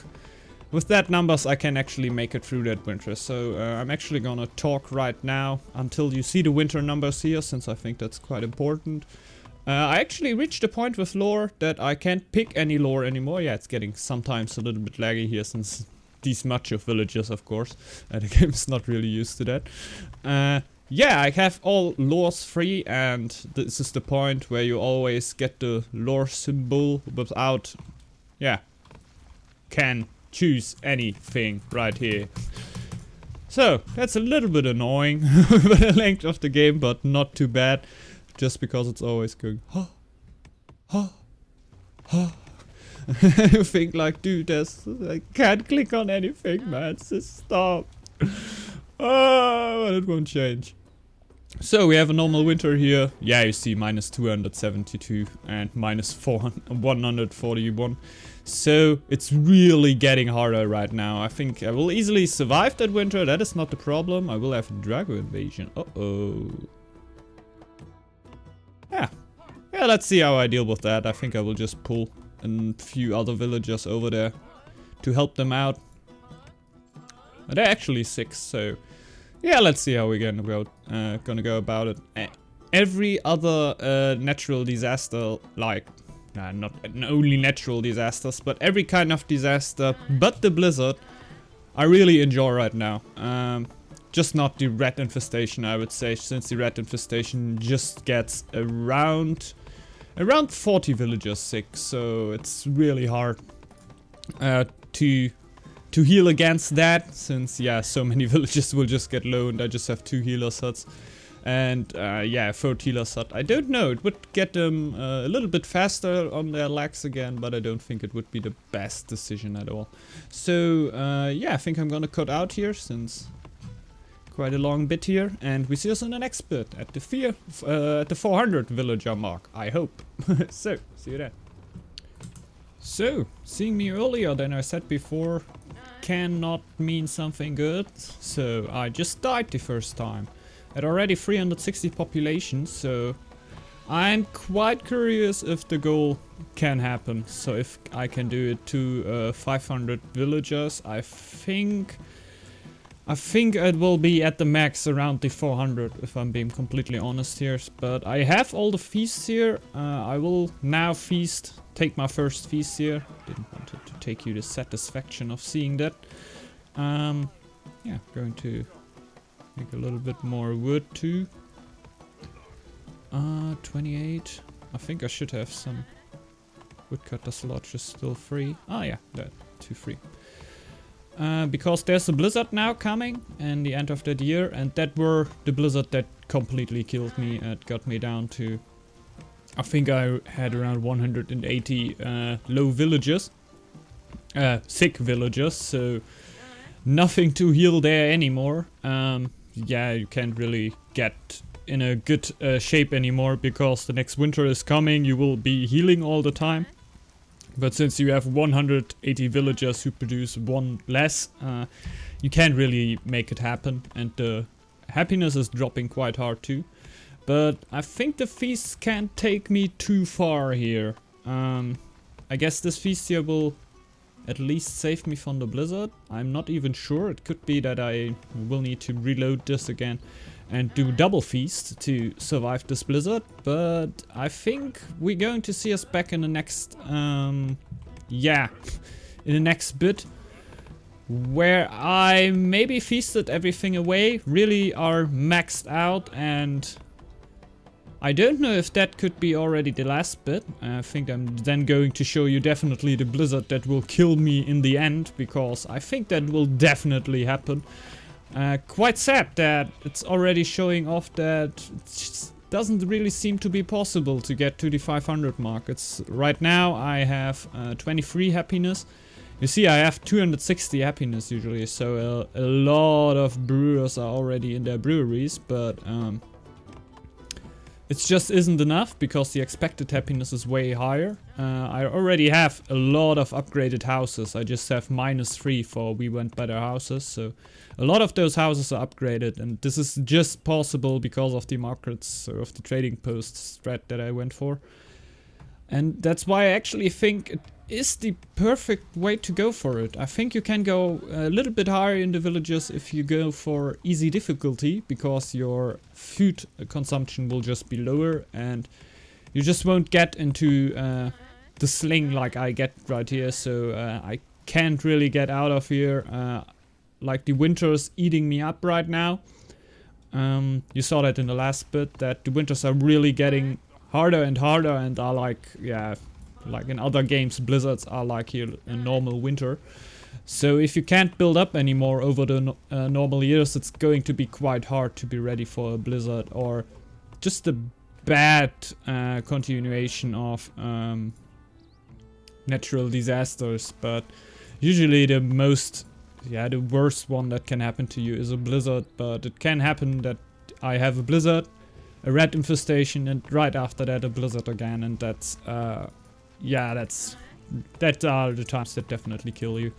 Speaker 2: with that numbers I can actually make it through that winter. So I'm actually gonna talk right now until you see the winter numbers here, since I think that's quite important. I actually reached a point with lore that I can't pick any lore anymore. Yeah, it's getting sometimes a little bit laggy here, since these macho villagers, of course. The game is not really used to that. I have all lores free, and this is the point where you always get the lore symbol without, can choose anything right here. So, that's a little bit annoying for the length of the game, but not too bad, just because it's always going, You think like, dude, I can't click on anything, man, just stop. But it won't change. So we have a normal winter here. Yeah, you see minus 272 and minus 141. So it's really getting harder right now. I think I will easily survive that winter. That is not the problem. I will have a Drago invasion. Uh-oh. Yeah. Yeah, let's see how I deal with that. I think I will just pull a few other villagers over there to help them out. They're actually 6, so yeah, let's see how we're gonna go about it. Every other natural disaster, like not only natural disasters, but every kind of disaster, but the blizzard, I really enjoy right now. Just not the rat infestation, I would say, since the rat infestation just gets around 40 villagers sick, so it's really hard to heal against that, since yeah, so many villagers will just get low and I just have 2 healer sets. And yeah, 4 healer set. I don't know, it would get them a little bit faster on their legs again, but I don't think it would be the best decision at all. So yeah, I think I'm gonna cut out here, since quite a long bit here, and we see us in the next bit at the 400 villager mark, I hope. So, see you then. So, seeing me earlier than I said before cannot mean something good, so I just died the first time. At already 360 population, so I'm quite curious if the goal can happen. So if I can do it to 500 villagers, I think it will be at the max around the 400, if I'm being completely honest here. But I have all the feasts here. I will now take my first feast here. Didn't want to take you the satisfaction of seeing that. Yeah, going to make a little bit more wood too. 28. I think I should have some woodcutter slots just still free. Ah yeah, that 2 free. Because there's a blizzard now coming and the end of that year, and that were the blizzard that completely killed me. It got me down to, I think I had around 180 low villagers, sick villagers, so nothing to heal there anymore. Yeah, you can't really get in a good shape anymore, because the next winter is coming. You will be healing all the time. But since you have 180 villagers who produce 1 less, you can't really make it happen. And the happiness is dropping quite hard too. But I think the feasts can't take me too far here. I guess this feast here will at least save me from the blizzard. I'm not even sure. It could be that I will need to reload this again and do double feast to survive this blizzard, but I think we're going to see us back in the next yeah, in the next bit, where I maybe feasted everything away, really are maxed out, and I don't know if that could be already the last bit. I think I'm then going to show you definitely the blizzard that will kill me in the end, because I think that will definitely happen. Quite sad that it's already showing off that it just doesn't really seem to be possible to get to the 500 mark. Right now I have 23 happiness. You see, I have 260 happiness usually, so a lot of brewers are already in their breweries, but it just isn't enough, because the expected happiness is way higher. I already have a lot of upgraded houses. I just have -3 for we went better houses, so a lot of those houses are upgraded, and this is just possible because of the markets, or of the trading post strat that I went for. And that's why I actually think it is the perfect way to go for it. I think you can go a little bit higher in the villages if you go for easy difficulty, because your food consumption will just be lower and you just won't get into the sling like I get right here. So I can't really get out of here. Like the winter's eating me up right now. You saw that in the last bit, that the winters are really getting harder and harder, and are like, yeah, like in other games, blizzards are like here in normal winter. So if you can't build up anymore over the normal years, it's going to be quite hard to be ready for a blizzard, or just a bad continuation of natural disasters. But usually the most
Speaker 1: yeah, the worst one that can happen to you is a blizzard, but it can happen that I have a blizzard, a rat infestation, and right after that a blizzard again, and that's, yeah, that are the times that definitely kill you.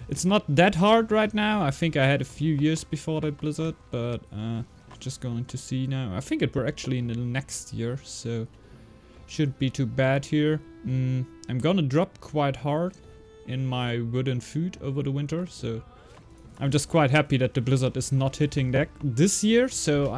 Speaker 1: It's not that hard right now. I think I had a few years before that blizzard, but just going to see now. I think it were actually in the next year, so shouldn't be too bad here. I'm gonna drop quite hard in my wood and food over the winter, so I'm just quite happy that the blizzard is not hitting that this year, so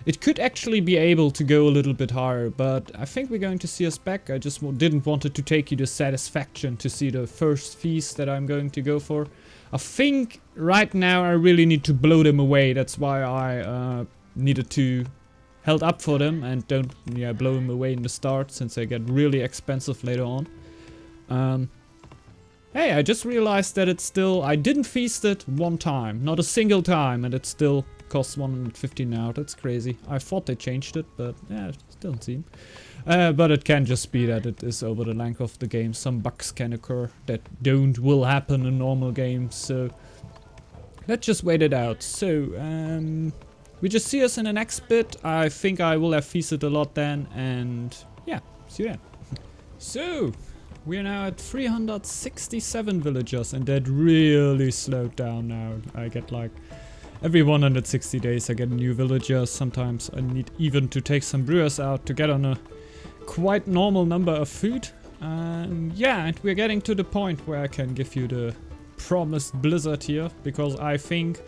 Speaker 1: it could actually be able to go a little bit higher, but I think we're going to see us back. I just didn't want it to take you the satisfaction to see the first feast that I'm going to go for. I think right now I really need to blow them away. That's why I needed to held up for them and don't blow them away in the start, since they get really expensive later on. Hey, I just realized that it's still, I didn't feast it one time, not a single time, and it still costs 150 now. That's crazy. I thought they changed it, but yeah, it still doesn't seem. But it can just be that it is over the length of the game. Some bugs can occur that will happen in normal games, so let's just wait it out. So, we just see us in the next bit. I think I will have feasted a lot then, and yeah, see you then. So, we are now at 367 villagers, and that really slowed down now. I get like every 160 days I get a new villager. Sometimes I need even to take some brewers out to get on a quite normal number of food. Yeah, and we're getting to the point where I can give you the promised blizzard here, because I think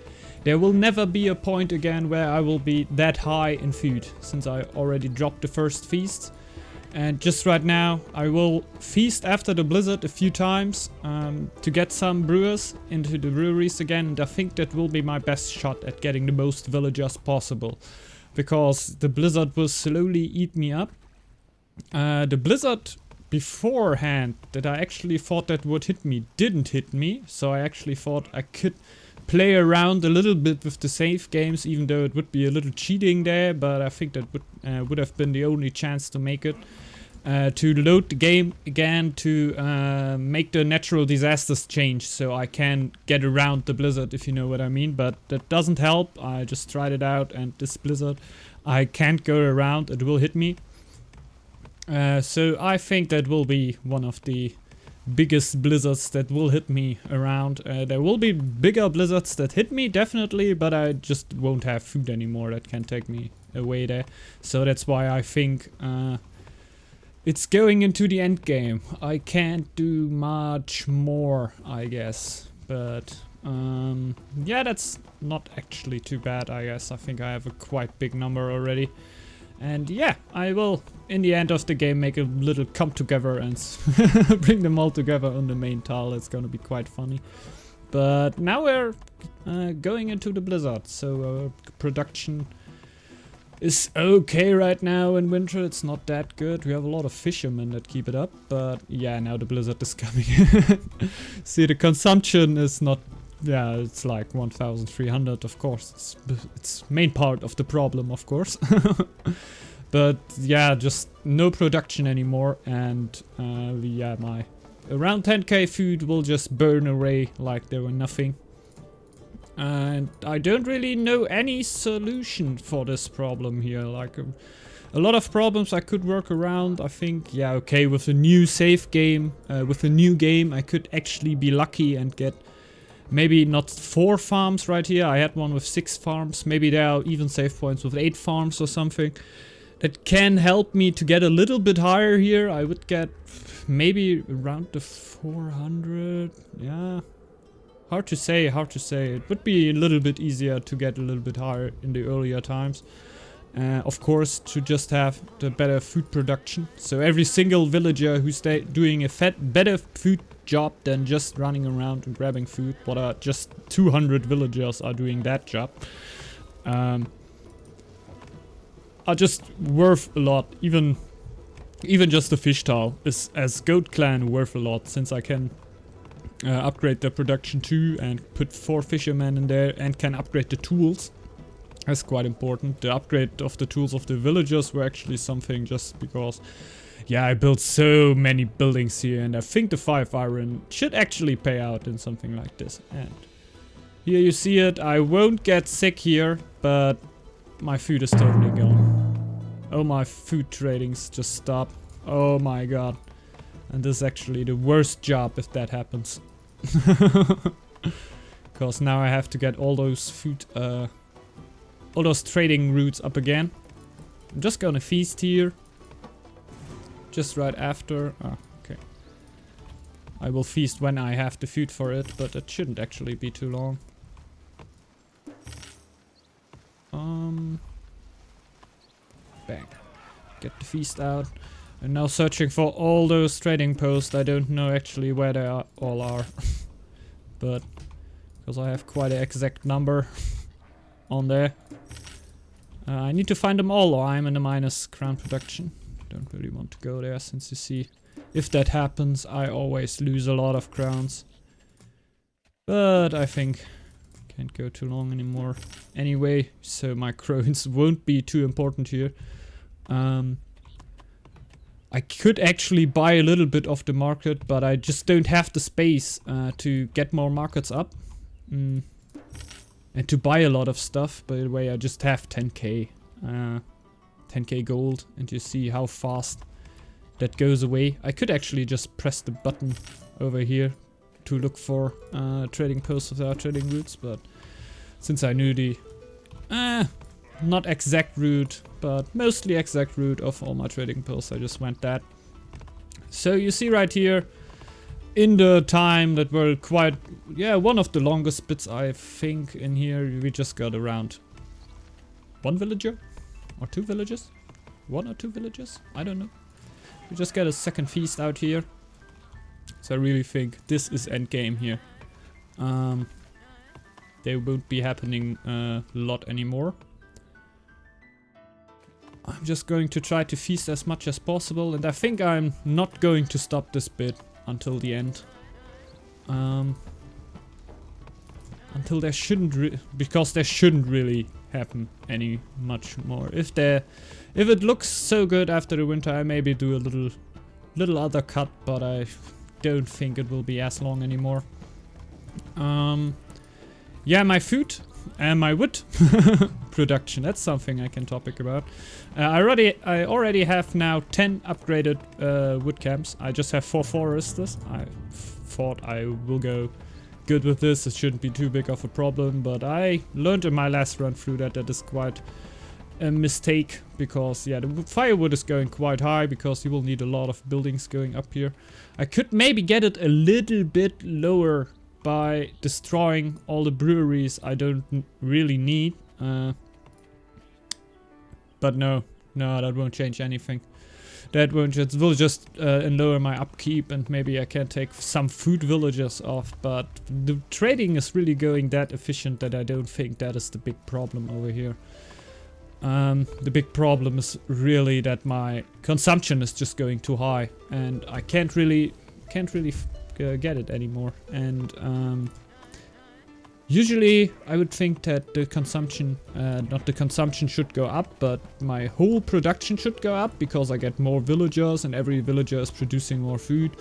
Speaker 1: there will never be a point again where I will be that high in food, since I already dropped the first feast. And just right now, I will feast after the blizzard a few times to get some brewers into the breweries again. And I think that will be my best shot at getting the most villagers possible, because the blizzard will slowly eat me up. The blizzard beforehand that I actually thought that would hit me didn't hit me. So I actually thought I could play around a little bit with the save games, even though it would be a little cheating there, but I think that would have been the only chance to make it. To load the game again, to make the natural disasters change, so I can get around the blizzard, if you know what I mean, but that doesn't help. I just tried it out, and this blizzard I can't go around, it will hit me. So I think that will be one of the biggest blizzards that will hit me around. There will be bigger blizzards that hit me, definitely, but I just won't have food anymore that can take me away there. So that's why I think it's going into the end game. I can't do much more, I guess, but yeah, that's not actually too bad, I guess. I think I have a quite big number already. And yeah, I will, in the end of the game, make a little come together and bring them all together on the main tile. It's gonna be quite funny. But now we're going into the blizzard, so production is okay right now in winter. It's not that good. We have a lot of fishermen that keep it up, but yeah, now the blizzard is coming. See, the consumption is not, yeah, it's like 1,300, of course. It's main part of the problem, of course. But yeah, just no production anymore, and yeah, my around 10k food will just burn away like there were nothing. And I don't really know any solution for this problem here. Like a lot of problems I could work around. I think, yeah, okay, with a new save game, with a new game, I could actually be lucky and get maybe not 4 farms right here. I had one with 6 farms. Maybe there are even save points with 8 farms or something. That can help me to get a little bit higher here. I would get maybe around the 400. Yeah. Hard to say, hard to say. It would be a little bit easier to get a little bit higher in the earlier times. Of course, to just have the better food production. So every single villager who's doing a better food job than just running around and grabbing food, what are just 200 villagers are doing that job, are just worth a lot. Even just the fish tile is, as Goat Clan, worth a lot, since I can upgrade the production too and put 4 fishermen in there, and can upgrade the tools. That's quite important. The upgrade of the tools of the villagers were actually something just because, yeah, I built so many buildings here, and I think the 5 iron should actually pay out in something like this. And Here you see it. I won't get sick here, but my food is totally gone. Oh, my food tradings just stopped. Oh my god. And this is actually the worst job if that happens. Because now I have to get all those food, all those trading routes up again. I'm just gonna feast here. Just right after. Oh, okay. I will feast when I have the food for it, but it shouldn't actually be too long. Bang. Get the feast out. And now searching for all those trading posts. I don't know actually where they all are. But because I have quite an exact number on there. I need to find them all or I'm in a minus crown production. Don't really want to go there since you see if that happens I always lose a lot of crowns. But I think can't go too long anymore anyway, so my crowns won't be too important here. I could actually buy a little bit of the market, but I just don't have the space to get more markets up. And to buy a lot of stuff. By the way, I just have 10k. 10k gold, and you see how fast that goes away. I could actually just press the button over here to look for trading posts without trading routes, but since I knew the not exact route, but mostly exact route of all my trading posts, I just went that. So you see right here, in the time that were quite, yeah, one of the longest bits I think in here, we just got around one villager or two villagers, one or two villagers, I don't know. We just get a second feast out here, so I really think this is endgame here. They won't be happening a lot anymore. I'm just going to try to feast as much as possible, and I think I'm not going to stop this bit until the end. Until there shouldn't because there shouldn't really happen any much more. If it looks so good after the winter, I maybe do a little other cut, but I don't think it will be as long anymore. Yeah, my food and my wood production, that's something I can topic about. I already have now 10 upgraded wood camps. I just have 4 foresters. I thought I will go good with this. It shouldn't be too big of a problem, but I learned in my last run through that is quite a mistake, because yeah, the firewood is going quite high because you will need a lot of buildings going up here. I could maybe get it a little bit lower by destroying all the breweries I don't really need. But no, that won't change anything. That won't just, will just lower my upkeep, and maybe I can take some food villagers off, but the trading is really going that efficient that I don't think that is the big problem over here. The big problem is really that my consumption is just going too high, and I can't really get it anymore. And usually I would think that the consumption, not the consumption should go up, but my whole production should go up because I get more villagers and every villager is producing more food.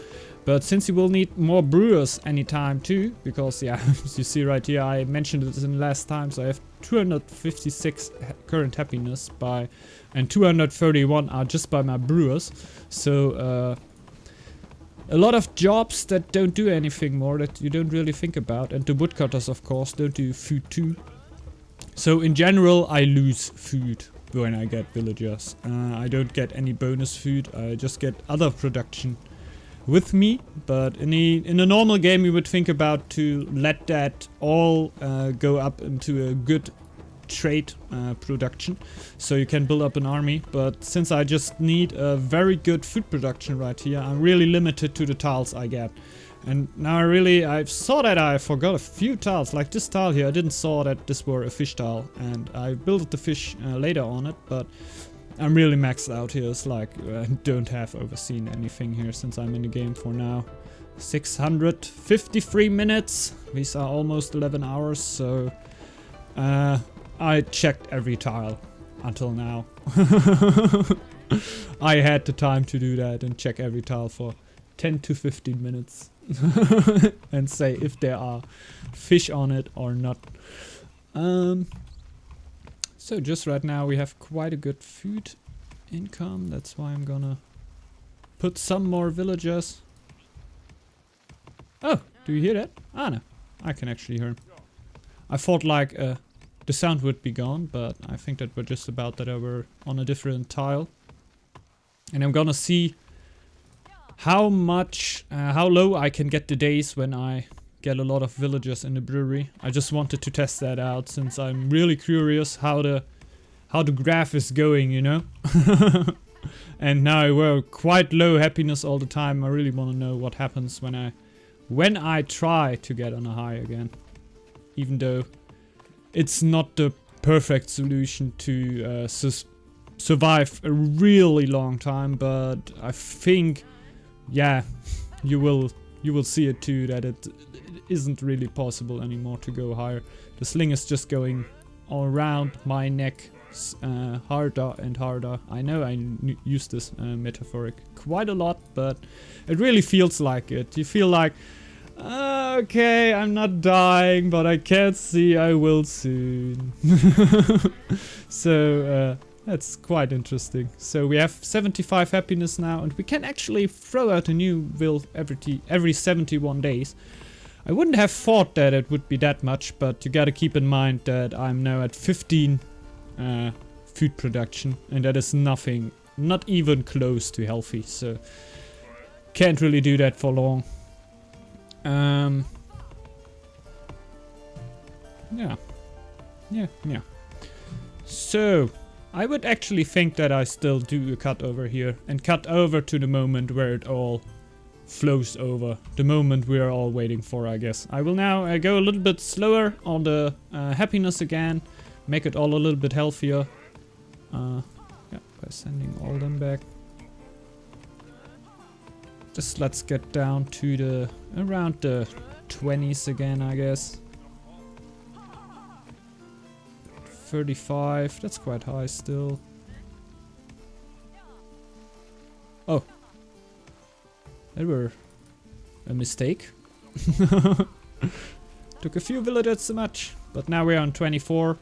Speaker 1: But since you will need more brewers anytime too, because yeah, as you see right here, I mentioned it in the last time, so I have 256 current happiness and 231 are just by my brewers. So a lot of jobs that don't do anything more, that you don't really think about, and the woodcutters of course don't do food too. So in general I lose food when I get villagers. I don't get any bonus food, I just get other production with me, but in a normal game you would think about to let that all go up into a good trade production, so you can build up an army. But since I just need a very good food production right here, I'm really limited to the tiles I get. And now I saw that I forgot a few tiles, like this tile here. I didn't saw that this were a fish tile, and I built the fish later on it, but I'm really maxed out here. It's like I don't have overseen anything here since I'm in the game for now. 653 minutes. These are almost 11 hours, so I checked every tile until now. I had the time to do that and check every tile for 10 to 15 minutes. and say if there are fish on it or not. So just right now we have quite a good food income. That's why I'm gonna put some more villagers. Oh, do you hear that? Ah, no. I can actually hear him. I thought like the sound would be gone, but I think that we're just about that we're on a different tile. And I'm gonna see how much, how low I can get the days when I get a lot of villagers in the brewery. I just wanted to test that out since I'm really curious how the graph is going, you know? And now we're quite low happiness all the time. I really want to know what happens when I try to get on a high again. Even though it's not the perfect solution to survive a really long time, but I think, yeah, you will see it too, that it isn't really possible anymore to go higher. The sling is just going all around my neck, harder and harder. I know I use this metaphoric quite a lot, but it really feels like it. You feel like, okay, I'm not dying, but I can't see I will soon. So that's quite interesting. So we have 75 happiness now, and we can actually throw out a new will every 71 days. I wouldn't have thought that it would be that much, but you gotta keep in mind that I'm now at 15 food production, and that is nothing, not even close to healthy, so can't really do that for long. Yeah. So I would actually think that I still do a cut over here and cut over to the moment where it all flows over, the moment we are all waiting for, I guess. I will now go a little bit slower on the happiness again, make it all a little bit healthier. Yeah, by sending all them back. Just let's get down to around the 20s again, I guess. 35, that's quite high still. Oh. That were a mistake. Took a few villagers too much, but now we're on 24.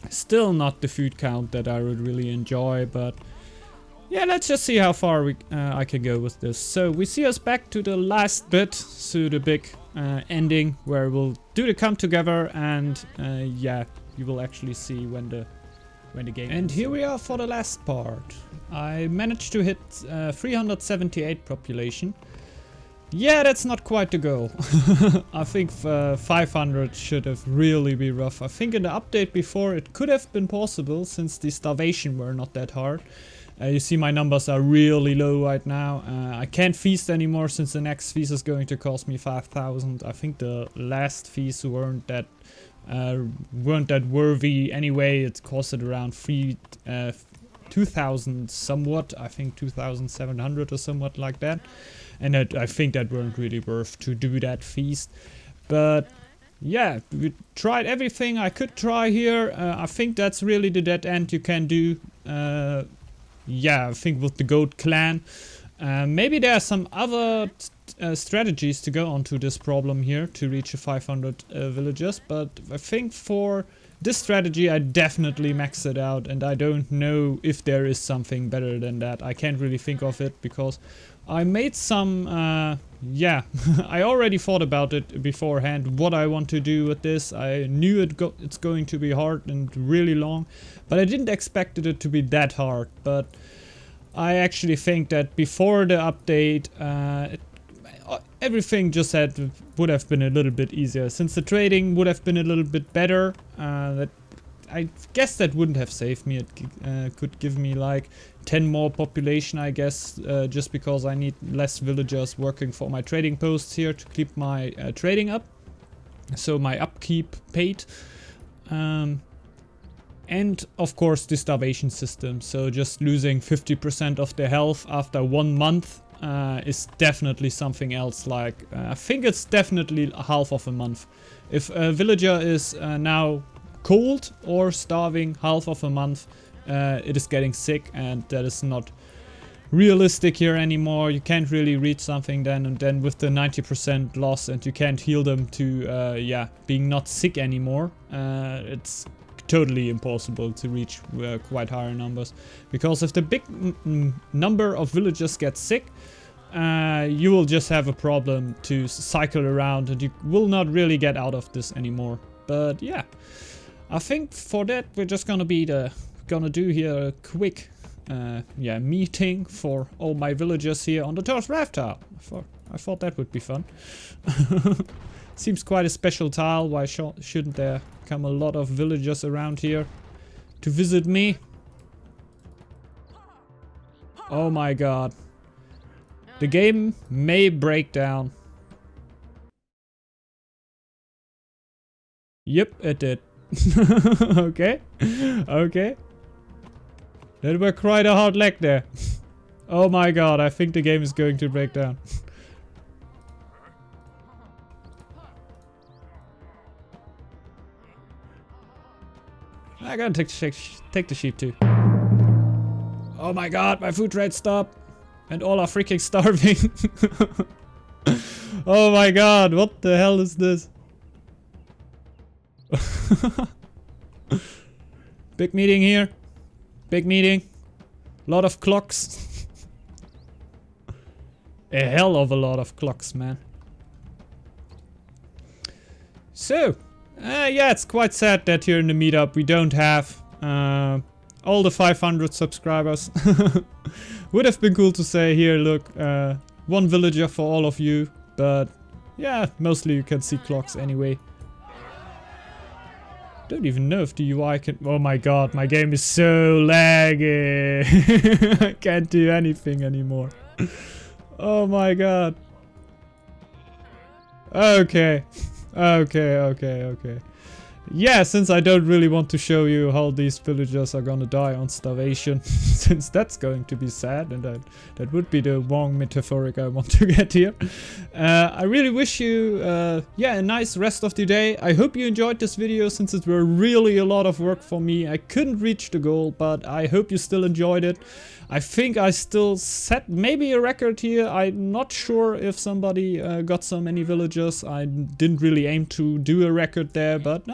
Speaker 1: Still not the food count that I would really enjoy, but yeah, let's just see how far I can go with this. So we see us back to the last bit, to the big ending where we'll do the come together, and yeah, you will actually see when the game. And here we are for the last part. I managed to hit 378 population. Yeah, that's not quite the goal. I think 500 should have really been rough. I think in the update before it could have been possible since the starvation were not that hard. You see my numbers are really low right now. I can't feast anymore since the next feast is going to cost me 5,000. I think the last feasts weren't that worthy anyway. It costed around 2,000 somewhat. I think 2,700 or somewhat like that. And I think that weren't really worth to do that feast. But yeah, we tried everything I could try here. I think that's really the dead end you can do. Yeah, I think with the goat clan. Maybe there are some other strategies to go onto this problem here to reach the 500 villagers, but I think for this strategy I definitely maxed it out, and I don't know if there is something better than that. I can't really think of it because I made some, yeah, I already thought about it beforehand, what I want to do with this. I knew it's going to be hard and really long, but I didn't expect it to be that hard. But I actually think that before the update, everything just would have been a little bit easier. Since the trading would have been a little bit better, that I guess that wouldn't have saved me. It could give me like 10 more population, I guess, just because I need less villagers working for my trading posts here to keep my trading up. So my upkeep paid. And of course the starvation system. So just losing 50% of their health after 1 month is definitely something else. Like I think it's definitely half of a month. If a villager is now cold or starving half of a month, it is getting sick, and that is not realistic here anymore. You can't really reach something then, and then with the 90% loss and you can't heal them to yeah, being not sick anymore, it's totally impossible to reach quite higher numbers, because if the big number of villagers get sick, you will just have a problem to cycle around and you will not really get out of this anymore. But yeah, I think for that we're just gonna do here a quick yeah, meeting for all my villagers here on the Torch Raft tile. I thought that would be fun. Seems quite a special tile. Why shouldn't there come a lot of villagers around here to visit me? Oh my god. The game may break down. Yep, it did. Okay. Okay. That were quite a hard lag there. Oh my god, I think the game is going to break down. I gotta take the sheep too. Oh my god, my food rate stopped. And all are freaking starving. Oh my god, what the hell is this? Big meeting here. Big meeting. Lot of clocks. A hell of a lot of clocks, man. So, yeah, it's quite sad that here in the meetup we don't have all the 500 subscribers. Would have been cool to say, here, look, one villager for all of you. But, yeah, mostly you can see clocks anyway. Don't even know if the UI can... Oh my god, my game is so laggy. I can't do anything anymore. Oh my god. Okay. Okay. Yeah, since I don't really want to show you how these villagers are gonna die on starvation, since that's going to be sad, and that would be the wrong metaphoric I want to get here. I really wish you, yeah, a nice rest of the day. I hope you enjoyed this video, since it were really a lot of work for me. I couldn't reach the goal, but I hope you still enjoyed it. I think I still set maybe a record here. I'm not sure if somebody got so many villagers. I didn't really aim to do a record there, but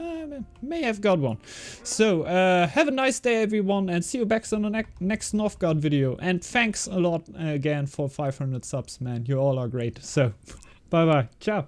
Speaker 1: may have got one. So, have a nice day everyone, and see you back on the next Northgard video. And thanks a lot again for 500 subs, man. You all are great. So, bye bye. Ciao.